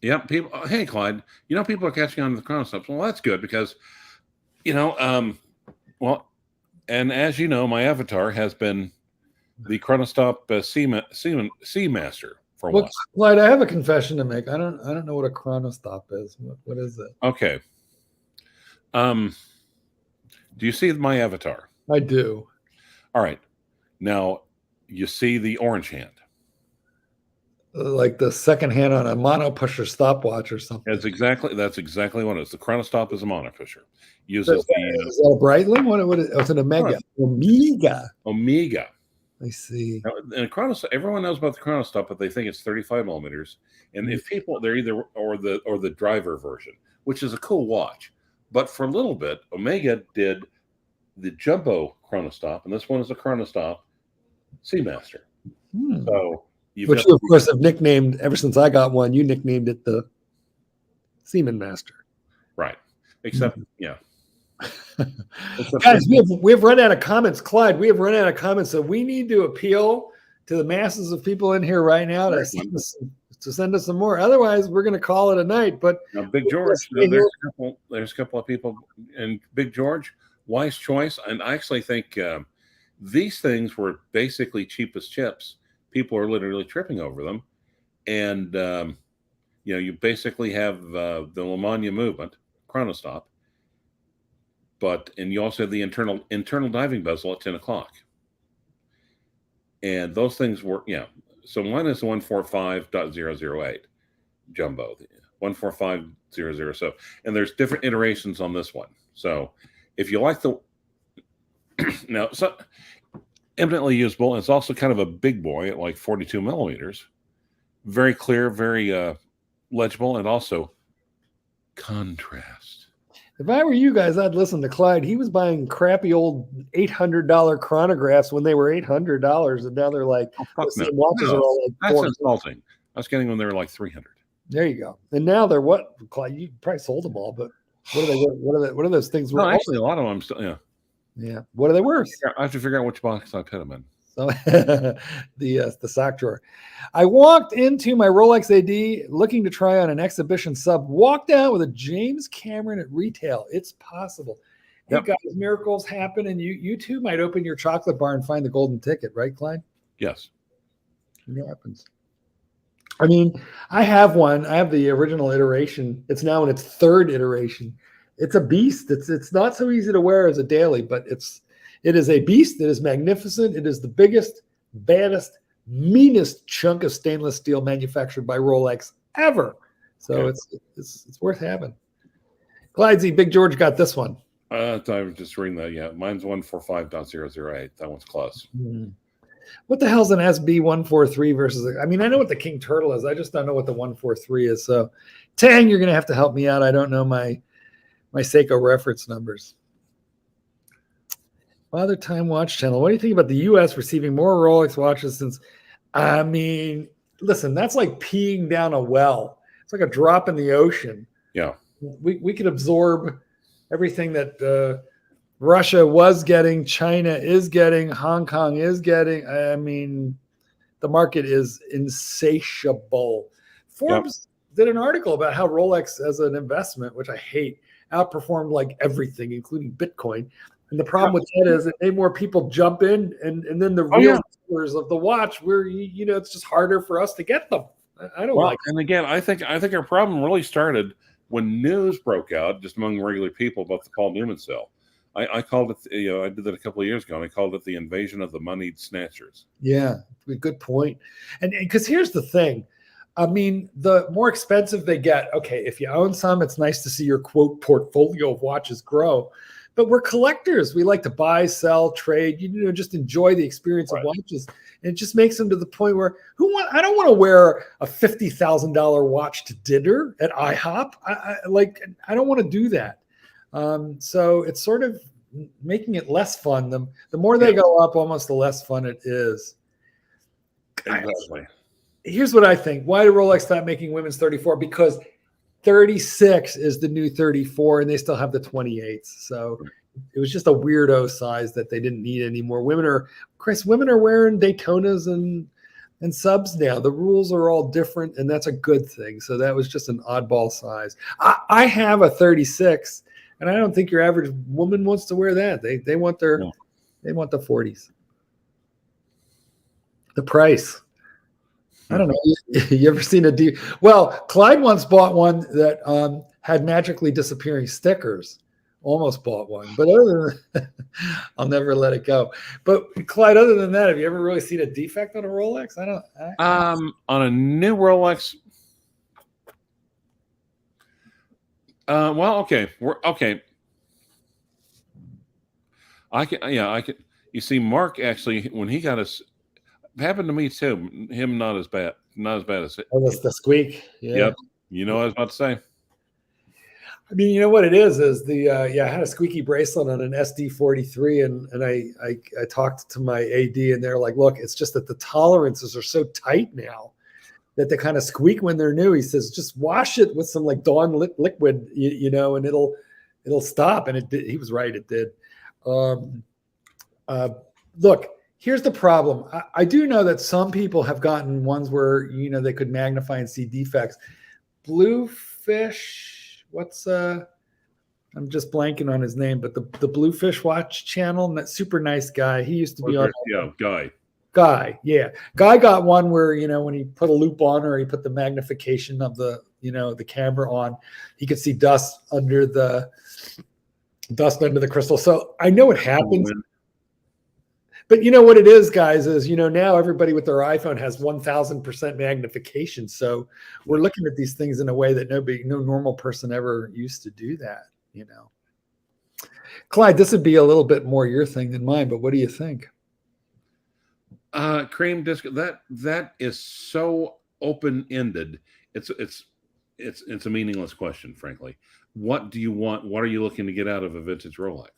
Yep. Hey, Clyde, people are catching on to the chronostops. Well, that's good, because, and as you know, my avatar has been the chronostop Speedmaster for a while. Clyde, I have a confession to make. I don't know what a chronostop is. What is it? Okay. Do you see my avatar? I do. All right. Now, you see the orange hand. Like the second hand on a mono pusher stopwatch or something. That's exactly what it is. The chronostop is a mono pusher. Is that a Breitling? What is it? It's an Omega. Omega. I see. Now, and a chronostop, everyone knows about the chronostop, but they think it's 35 millimeters. And if people, they're either or the driver version, which is a cool watch. But for a little bit, Omega did the jumbo chronostop, and this one is a chronostop Speedmaster. So. Which you, of course, have nicknamed, ever since I got one, you nicknamed it the Seaman Master. Right. Except, Guys, we have run out of comments. Clyde, we have run out of comments. So we need to appeal to the masses of people in here right now to send us So send us some more. Otherwise, we're going to call it a night. But Now, Big George, there's a couple of people, and Big George, wise choice. And I actually think these things were basically cheap as chips. People are literally tripping over them, and you basically have the Lamagna movement, chronostop, and you also have the internal diving bezel at 10 o'clock, and those things were So one is 145.008 jumbo, 145.00. So, and there's different iterations on this one. So, if you like the now, so eminently usable. It's also kind of a big boy at like 42 millimeters. Very clear, very legible, and also contrast. If I were you guys, I'd listen to Clyde. He was buying crappy old $800 chronographs when they were $800, and now they're like watches are all like that's insulting. I was getting when they were like 300. There you go. And now they're what? Clyde, you probably sold them all, but what are they? What are those things? No, actually, a lot of them still. Yeah. What are they worth? I have to figure out which box I put them in. So the sock drawer. I walked into my Rolex AD looking to try on an exhibition sub. Walked out with a James Cameron at retail. It's possible. Yep. Hey guys, miracles happen, and you too might open your chocolate bar and find the golden ticket, right, Clyde? Yes. It happens. I mean, I have one. I have the original iteration. It's now in its third iteration. It's a beast. It's not so easy to wear as a daily, but it is a beast. It is magnificent. It is the biggest, baddest, meanest chunk of stainless steel manufactured by Rolex ever. So it's worth having. Clydesy, Big George got this one. I was just reading that. Yeah, mine's 145.008. That one's close. Mm-hmm. What the hell's an SB143 versus? I mean, I know what the King Turtle is. I just don't know what the 143 is. So, Tang, you're going to have to help me out. I don't know my Seiko reference numbers. Father Time Watch Channel. What do you think about the U.S. receiving more Rolex watches since? I mean, listen, that's like peeing down a well. It's like a drop in the ocean. Yeah, we could absorb everything that Russia was getting, China is getting, Hong Kong is getting. I mean, the market is insatiable. Forbes did an article about how Rolex as an investment, which I hate, outperformed like everything, including Bitcoin. And the problem with that is it made more people jump in, and then the real owners of the watch, where it's just harder for us to get them. I don't like. And again, I think our problem really started when news broke out just among regular people about the Paul Newman sale. I called it, I did that a couple of years ago, and I called it the invasion of the moneyed snatchers. Yeah, good point. And because here's the thing. I mean, the more expensive they get, okay, if you own some, it's nice to see your, quote, portfolio of watches grow. But we're collectors. We like to buy, sell, trade, just enjoy the experience of watches. And it just makes them to the point where I don't want to wear a $50,000 watch to dinner at IHOP. I don't want to do that. So it's sort of making it less fun. The more they go up, almost the less fun it is. Exactly. Here's what I think. Why did Rolex stop making women's 34? Because 36 is the new 34, and they still have the 28s. So it was just a weirdo size that they didn't need anymore. Women are wearing Daytonas and subs now. The rules are all different, and that's a good thing. So that was just an oddball size. I have a 36, and I don't think your average woman wants to wear that. They want the 40s. The price. I don't know. You ever seen Well, Clyde once bought one that had magically disappearing stickers. Almost bought one, but other than I'll never let it go. But Clyde, other than that, have you ever really seen a defect on a Rolex? On a new Rolex. Well, okay. We're okay. I can. You see, Mark actually, when he got us. Happened to me too. Him not as bad as it. Oh, that's the squeak. Yeah. Yep. You know what I was about to say. I mean, you know what it is I had a squeaky bracelet on an SD43, and I talked to my AD, and they're like, look, it's just that the tolerances are so tight now that they kind of squeak when they're new. He says, just wash it with some like Dawn liquid, and it'll stop. And it did. He was right. It did. Look. Here's the problem. I do know that some people have gotten ones where, they could magnify and see defects. Bluefish, I'm just blanking on his name, but the Bluefish Watch channel, and that super nice guy. He used to be on. Yeah, Guy, yeah. Guy got one where, when he put a loop on or he put the magnification of the, the camera on, he could see dust under the crystal. So I know it happens. But you know what it is, guys, is, now everybody with their iPhone has 1000% magnification. So we're looking at these things in a way that no normal person ever used to do that, Clyde, this would be a little bit more your thing than mine, but what do you think? Cream disc, that is so open-ended. It's a meaningless question, frankly. What do you want? What are you looking to get out of a vintage Rolex?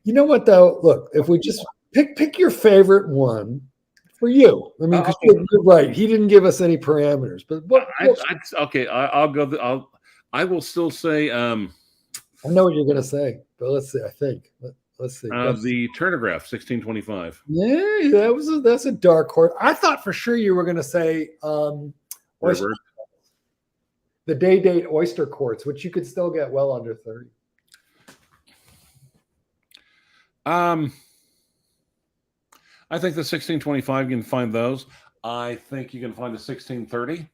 You know what, though? Look, if we just pick your favorite one for you. I mean, you're right. He didn't give us any parameters, but okay, I'll go. I will still say. I know what you're going to say, but let's see. I think. Let's see. The Turnograph 1625. Yeah, that's a dark horse. I thought for sure you were going to say the day-date oyster quartz, which you could still get well under 30. I think the 1625, you can find those. I think you can find the 1630.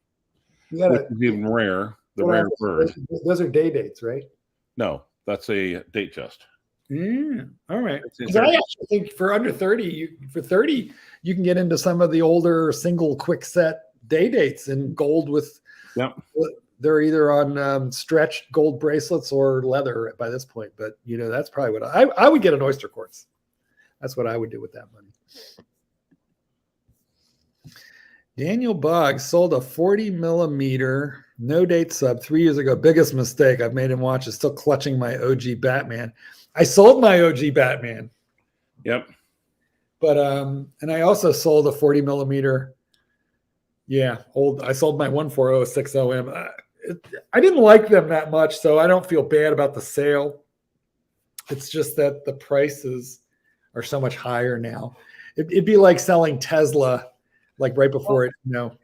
Which is even rare. The rare bird. Those are day dates, right? No, that's a date just. Yeah. All right. I actually think for under 30, you can get into some of the older single quick set day dates in gold with. Yep. They're either on stretched gold bracelets or leather by this point, but that's probably what I would get an oyster quartz. That's what I would do with that money. Daniel Boggs sold a 40 millimeter no date sub 3 years ago. Biggest mistake I've made him watch is still clutching my OG Batman. I sold my OG Batman. Yep. But and I also sold a 40 millimeter. Yeah, I sold my 14060M. I didn't like them that much, so I don't feel bad about the sale. It's just that the prices are so much higher now. It'd be like selling Tesla, like right before it,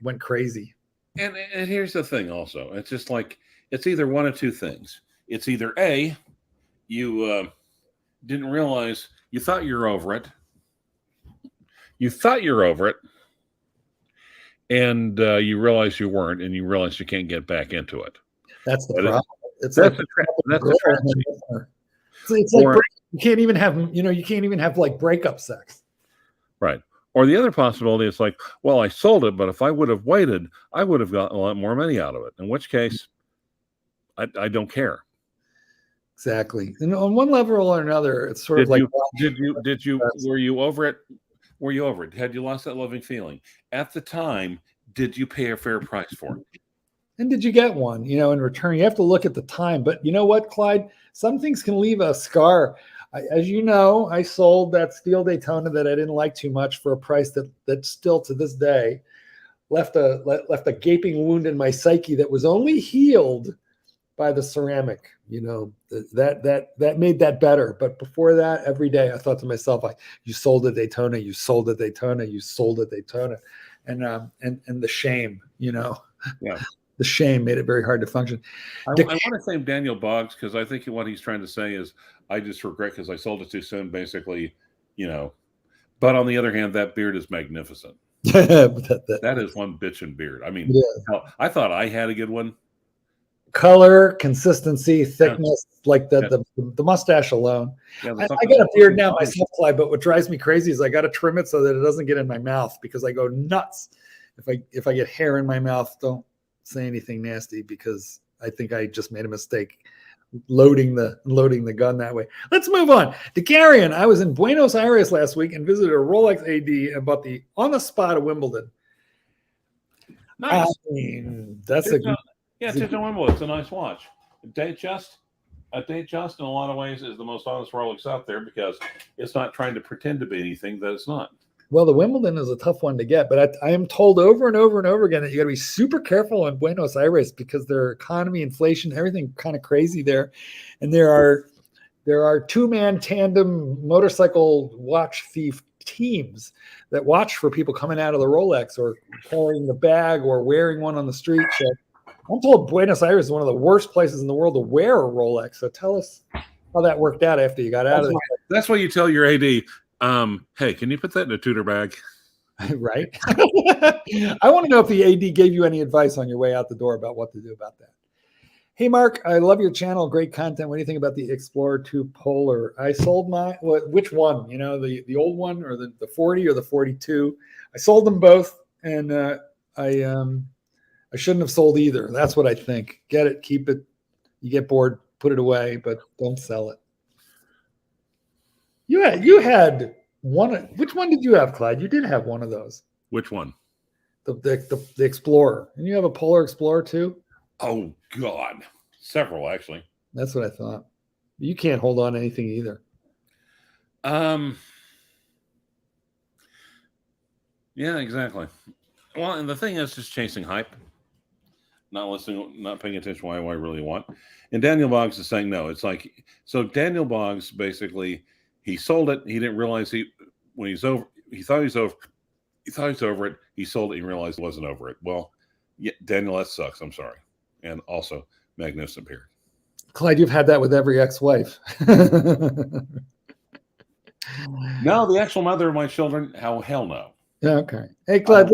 went crazy. And here's the thing also. It's just like, it's either one of two things. It's either A, you didn't realize, you thought you were over it. And you realize you weren't, and you realize you can't get back into it. That's the problem. That's a tragedy. It's like you can't even have like breakup sex. Right. Or the other possibility is like, well, I sold it, but if I would have waited, I would have gotten a lot more money out of it. In which case, I don't care. Exactly. And on one level or another, it's sort of like. Were you over it? Were you over it? Had you lost that loving feeling? At the time, did you pay a fair price for it? And did you get one, in return? You have to look at the time. But you know what, Clyde? Some things can leave a scar. As you know, I sold that steel Daytona that I didn't like too much for a price that still to this day left a gaping wound in my psyche that was only healed by the ceramic. That made that better. But before that, every day I thought to myself, you sold a Daytona, you sold a Daytona, you sold a Daytona, and the shame, Yeah. The shame made it very hard to function. I want to say Daniel Boggs, because I think what he's trying to say is, I just regret because I sold it too soon, basically, But on the other hand, that beard is magnificent. That is one bitchin' beard. I mean, I thought I had a good one. Color, consistency, thickness, like the mustache alone. I got a beard now myself, Clyde, but what drives me crazy is I got to trim it so that it doesn't get in my mouth, because I go nuts if I get hair in my mouth. Don't say anything nasty, because I think I just made a mistake loading the gun that way. Let's move on. DeCarian, I was in Buenos Aires last week and visited a Rolex AD and bought the on the spot of Wimbledon. Nice. I mean, that's a good. Yeah, it's a Wimbledon. It's a nice watch. A date just in a lot of ways is the most honest Rolex out there, because it's not trying to pretend to be anything that it's not. Well, the Wimbledon is a tough one to get, but I am told over and over and over again that you got to be super careful in Buenos Aires, because their economy, inflation, everything kind of crazy there, and there are two-man tandem motorcycle watch teams that watch for people coming out of the Rolex or carrying the bag or wearing one on the street. So I'm told Buenos Aires is one of the worst places in the world to wear a Rolex. So tell us how that worked out after you got out of there. That's why you tell your AD, hey, can you put that in a Tudor bag? Right? I want to know if the AD gave you any advice on your way out the door about what to do about that. Hey, Mark, I love your channel. Great content. What do you think about the Explorer 2 Polar? I sold my, which one? You know, the old one or the 40 or the 42? I sold them both, and I shouldn't have sold either. That's what I think. Get it, keep it. You get bored, put it away, but don't sell it. You had one. Which one did you have, Clyde? You did have one of those. Which one? The Explorer. And you have a Polar Explorer too? Oh, God. Several, actually. That's what I thought. You can't hold on to anything either. Yeah, exactly. Well, and the thing is just chasing hype. Not listening, not paying attention to what I really want. And Daniel Boggs is saying no. It's like, so Daniel Boggs basically, he sold it. He didn't realize he thought he was over it. He sold it and realized he wasn't over it. Well, yeah, Daniel, that sucks. I'm sorry. And also, magnificent period. Clyde, you've had that with every ex-wife. No, the actual mother of my children, hell no. Yeah, okay. Hey, Clyde,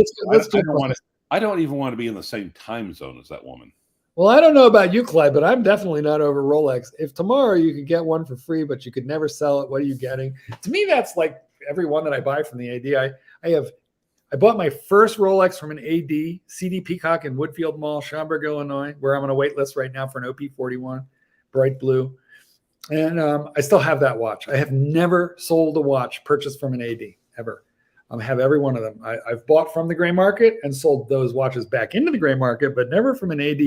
I don't even want to be in the same time zone as that woman. Well, I don't know about you, Clyde, but I'm definitely not over Rolex. If tomorrow you could get one for free, but you could never sell it, what are you getting? To me, that's like every one that I buy from the AD. I bought my first Rolex from an AD, CD Peacock in Woodfield Mall, Schaumburg, Illinois, where I'm on a wait list right now for an OP41, bright blue. And I still have that watch. I have never sold a watch purchased from an AD, ever. I have every one of them. I've bought from the gray market and sold those watches back into the gray market, but never from an AD.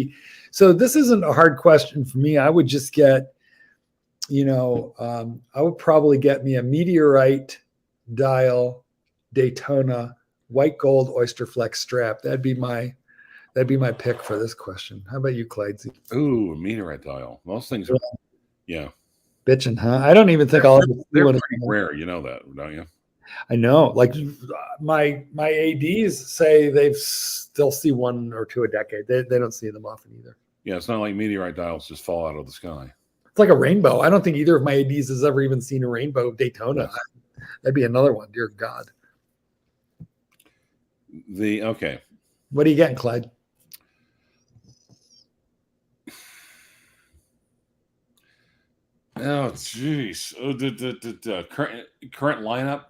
So this isn't a hard question for me. I would just get, I would probably get me a Meteorite dial Daytona white gold oyster flex strap. That'd be my pick for this question. How about you, Clyde? Ooh, a Meteorite dial. Those things are, yeah. Bitchin', huh? I don't even think they're pretty rare. You know that, don't you? I know. Like my ADs say they'll see one or two a decade. They don't see them often either. Yeah, it's not like Meteorite dials just fall out of the sky. It's like a rainbow. I don't think either of my ADs has ever even seen a rainbow Daytona. Yes. That'd be another one. Dear God. Okay. What are you getting, Clyde? Oh, jeez. Oh, the current lineup.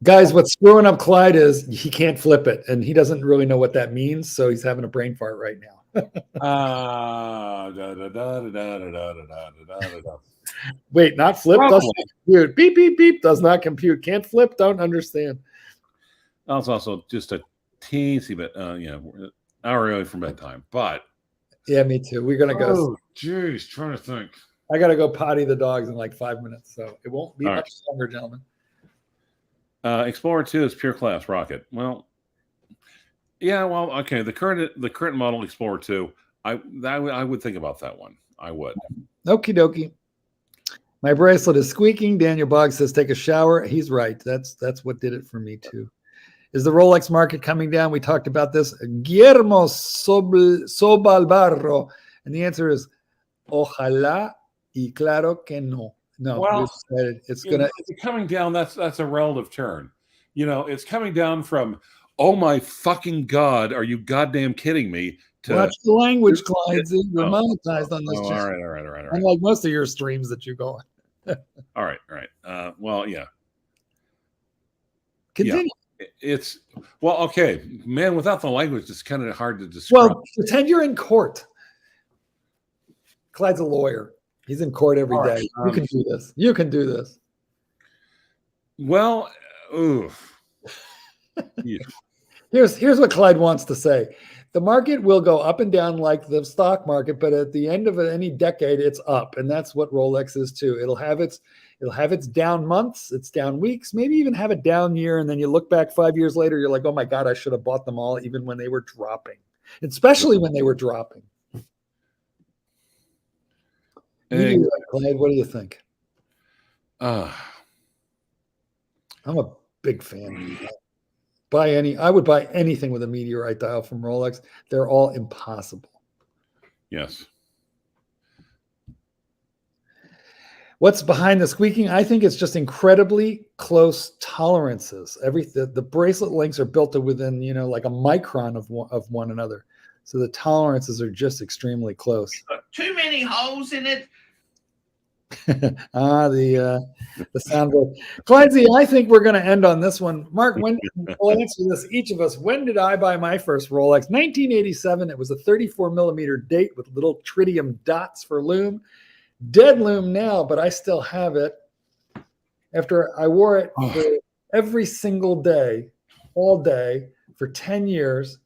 Guys, what's screwing up Clyde is he can't flip it, and he doesn't really know what that means, so he's having a brain fart right now. Wait, not flip? Doesn't compute. Beep, beep, beep. Does not compute. Can't flip? Don't understand. It's also just a teensy bit, hour early from bedtime, but. Yeah, me too. We're going to go. Oh, jeez. Trying to think. I got to go potty the dogs in like 5 minutes, so it won't be much longer, gentlemen. Explorer 2 is pure class rocket. Well, yeah, well, okay. The current model Explorer 2, I would think about that one. I would. Okie dokie. My bracelet is squeaking. Daniel Boggs says take a shower. He's right. That's what did it for me too. Is the Rolex market coming down? We talked about this. Guillermo Sobalbarro, and the answer is ojalá y claro que no. No, well, it's gonna. It's coming down. That's a relative term. It's coming down from, oh my fucking God, are you goddamn kidding me? To watch the language, Clyde. You're monetized on this. All right. Unlike most of your streams that you go on. all right. Well, yeah. Continue. Yeah. It's well, okay, man. Without the language, it's kind of hard to describe. Well, pretend you're in court. Clyde's a lawyer. He's in court every day. You can do this. You can do this. Well, oof. Yeah. Here's what Clyde wants to say. The market will go up and down like the stock market, but at the end of any decade, it's up, and that's what Rolex is too. It'll have its down months, its down weeks, maybe even have a down year, and then you look back 5 years later, you're like, oh my God, I should have bought them all, even when they were dropping, especially when they were dropping. Clyde, what do you think? I'm a big fan. I would buy anything with a meteorite dial from Rolex. They're all impossible. Yes. What's behind the squeaking? I think it's just incredibly close tolerances. The bracelet links are built to within, like a micron of one another. So the tolerances are just extremely close. Too many holes in it. The sound goes. Clancy, I think we're going to end on this one. Mark, when we'll answer this, each of us, when did I buy my first Rolex? 1987. It was a 34 millimeter date with little tritium dots for lume. Dead lume now, but I still have it. After I wore it for every single day, all day, for 10 years,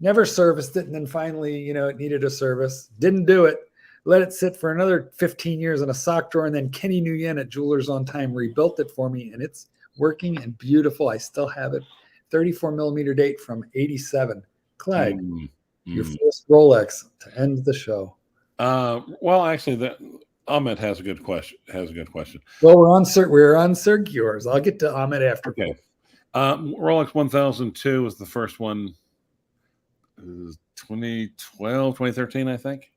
never serviced it, and then finally, it needed a service. Didn't do it. Let it sit for another 15 years in a sock drawer, and then Kenny Nguyen at Jewelers on Time rebuilt it for me, and it's working and beautiful. I still have it. 34 millimeter date from 87. Clyde, your first Rolex to end the show. Well, actually, Ahmed has a good question. Well, we're on Sir Yours. I'll get to Ahmed after. Okay. Rolex 1002 was the first one. 2012, 2013, I think.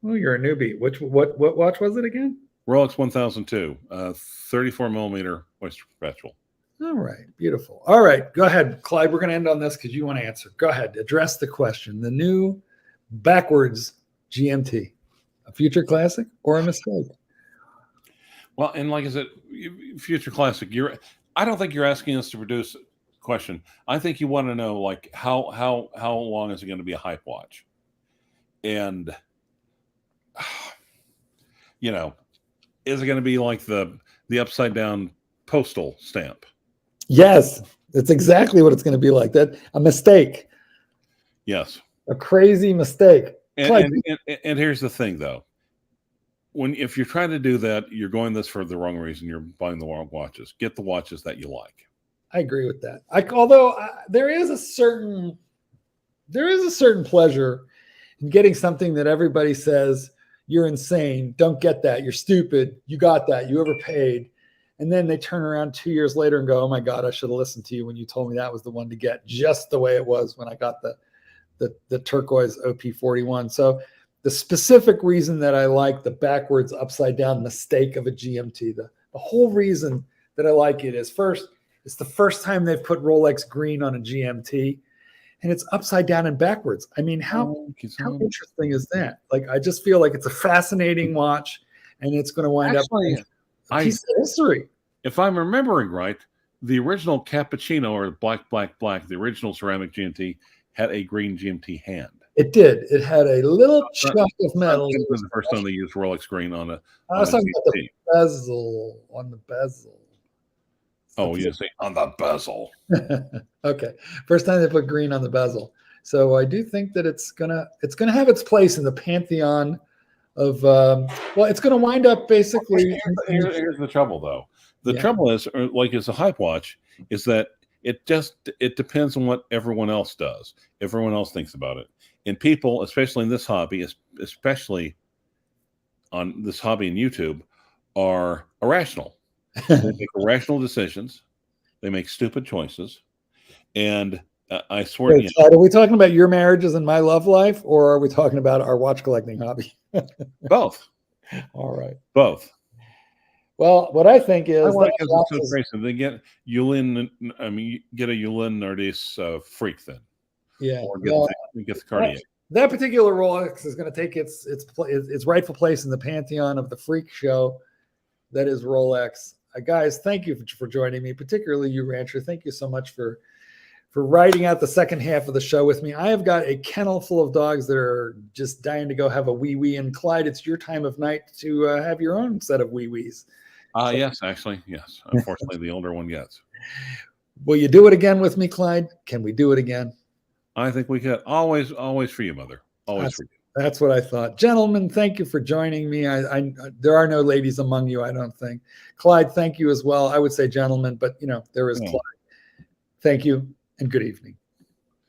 Oh, you're a newbie. What watch was it again? Rolex 1002, 34 millimeter oyster perpetual. All right, beautiful. All right, go ahead, Clyde. We're going to end on this because you want to answer. Go ahead, address the question. The new backwards GMT, a future classic or a mistake? Well, and like I said, future classic. I don't think you're asking us to produce a question. I think you want to know, like, how long is it going to be a hype watch, and is it going to be like the upside down postal stamp? Yes, that's exactly what it's going to be like. That a mistake. Yes, a crazy mistake. And here's the thing, though. If you're trying to do that, you're going this for the wrong reason. You're buying the wrong watches. Get the watches that you like. I agree with that. Although there is a certain pleasure in getting something that everybody says you're insane, don't get that, you're stupid, you got that, you overpaid, and then they turn around 2 years later and go, oh my God, I should have listened to you when you told me that was the one to get, just the way it was when I got the turquoise OP41. So the specific reason that I like the backwards upside down mistake of a GMT, the whole reason that I like it is, first, it's the first time they've put Rolex green on a GMT, and it's upside down and backwards. I mean, how interesting is that? Like, I just feel like it's a fascinating watch, and it's going to wind up a piece of history. If I'm remembering right, the original cappuccino or black, the original ceramic GMT had a green GMT hand. It did. It had a little chunk of metal. It was the first time they used Rolex green on a. I was talking about the bezel. On the bezel. Oh, you say on the bezel. Okay, first time they put green on the bezel. So I do think that it's gonna have its place in the pantheon of. Well, it's gonna wind up basically. Here's the trouble, though. The trouble is, like, as a hype watch, is that it depends on what everyone else does. Everyone else thinks about it, and people, especially in this hobby, especially on this hobby in YouTube, are irrational. They make irrational decisions. They make stupid choices, and I swear. Wait, are we talking about your marriages and my love life, or are we talking about our watch collecting hobby? Both. All right. Both. Well, what I think is, they get Yulin. I mean, you get a Yulin Nardis freak then. Yeah. Or get the Cartier. That particular Rolex is going to take its rightful place in the pantheon of the freak show that is Rolex. Guys, thank you for joining me, particularly you, Rancher. Thank you so much for writing out the second half of the show with me. I have got a kennel full of dogs that are just dying to go have a wee-wee. And Clyde, it's your time of night to have your own set of wee-wees. Yes, actually, yes. Unfortunately, the older one gets. Will you do it again with me, Clyde? Can we do it again? I think we could. Always for you, Mother. Always for you. That's what I thought. Gentlemen, thank you for joining me. I there are no ladies among you, I don't think. Clyde, thank you as well. I would say gentlemen, but there is Clyde. Thank you and good evening.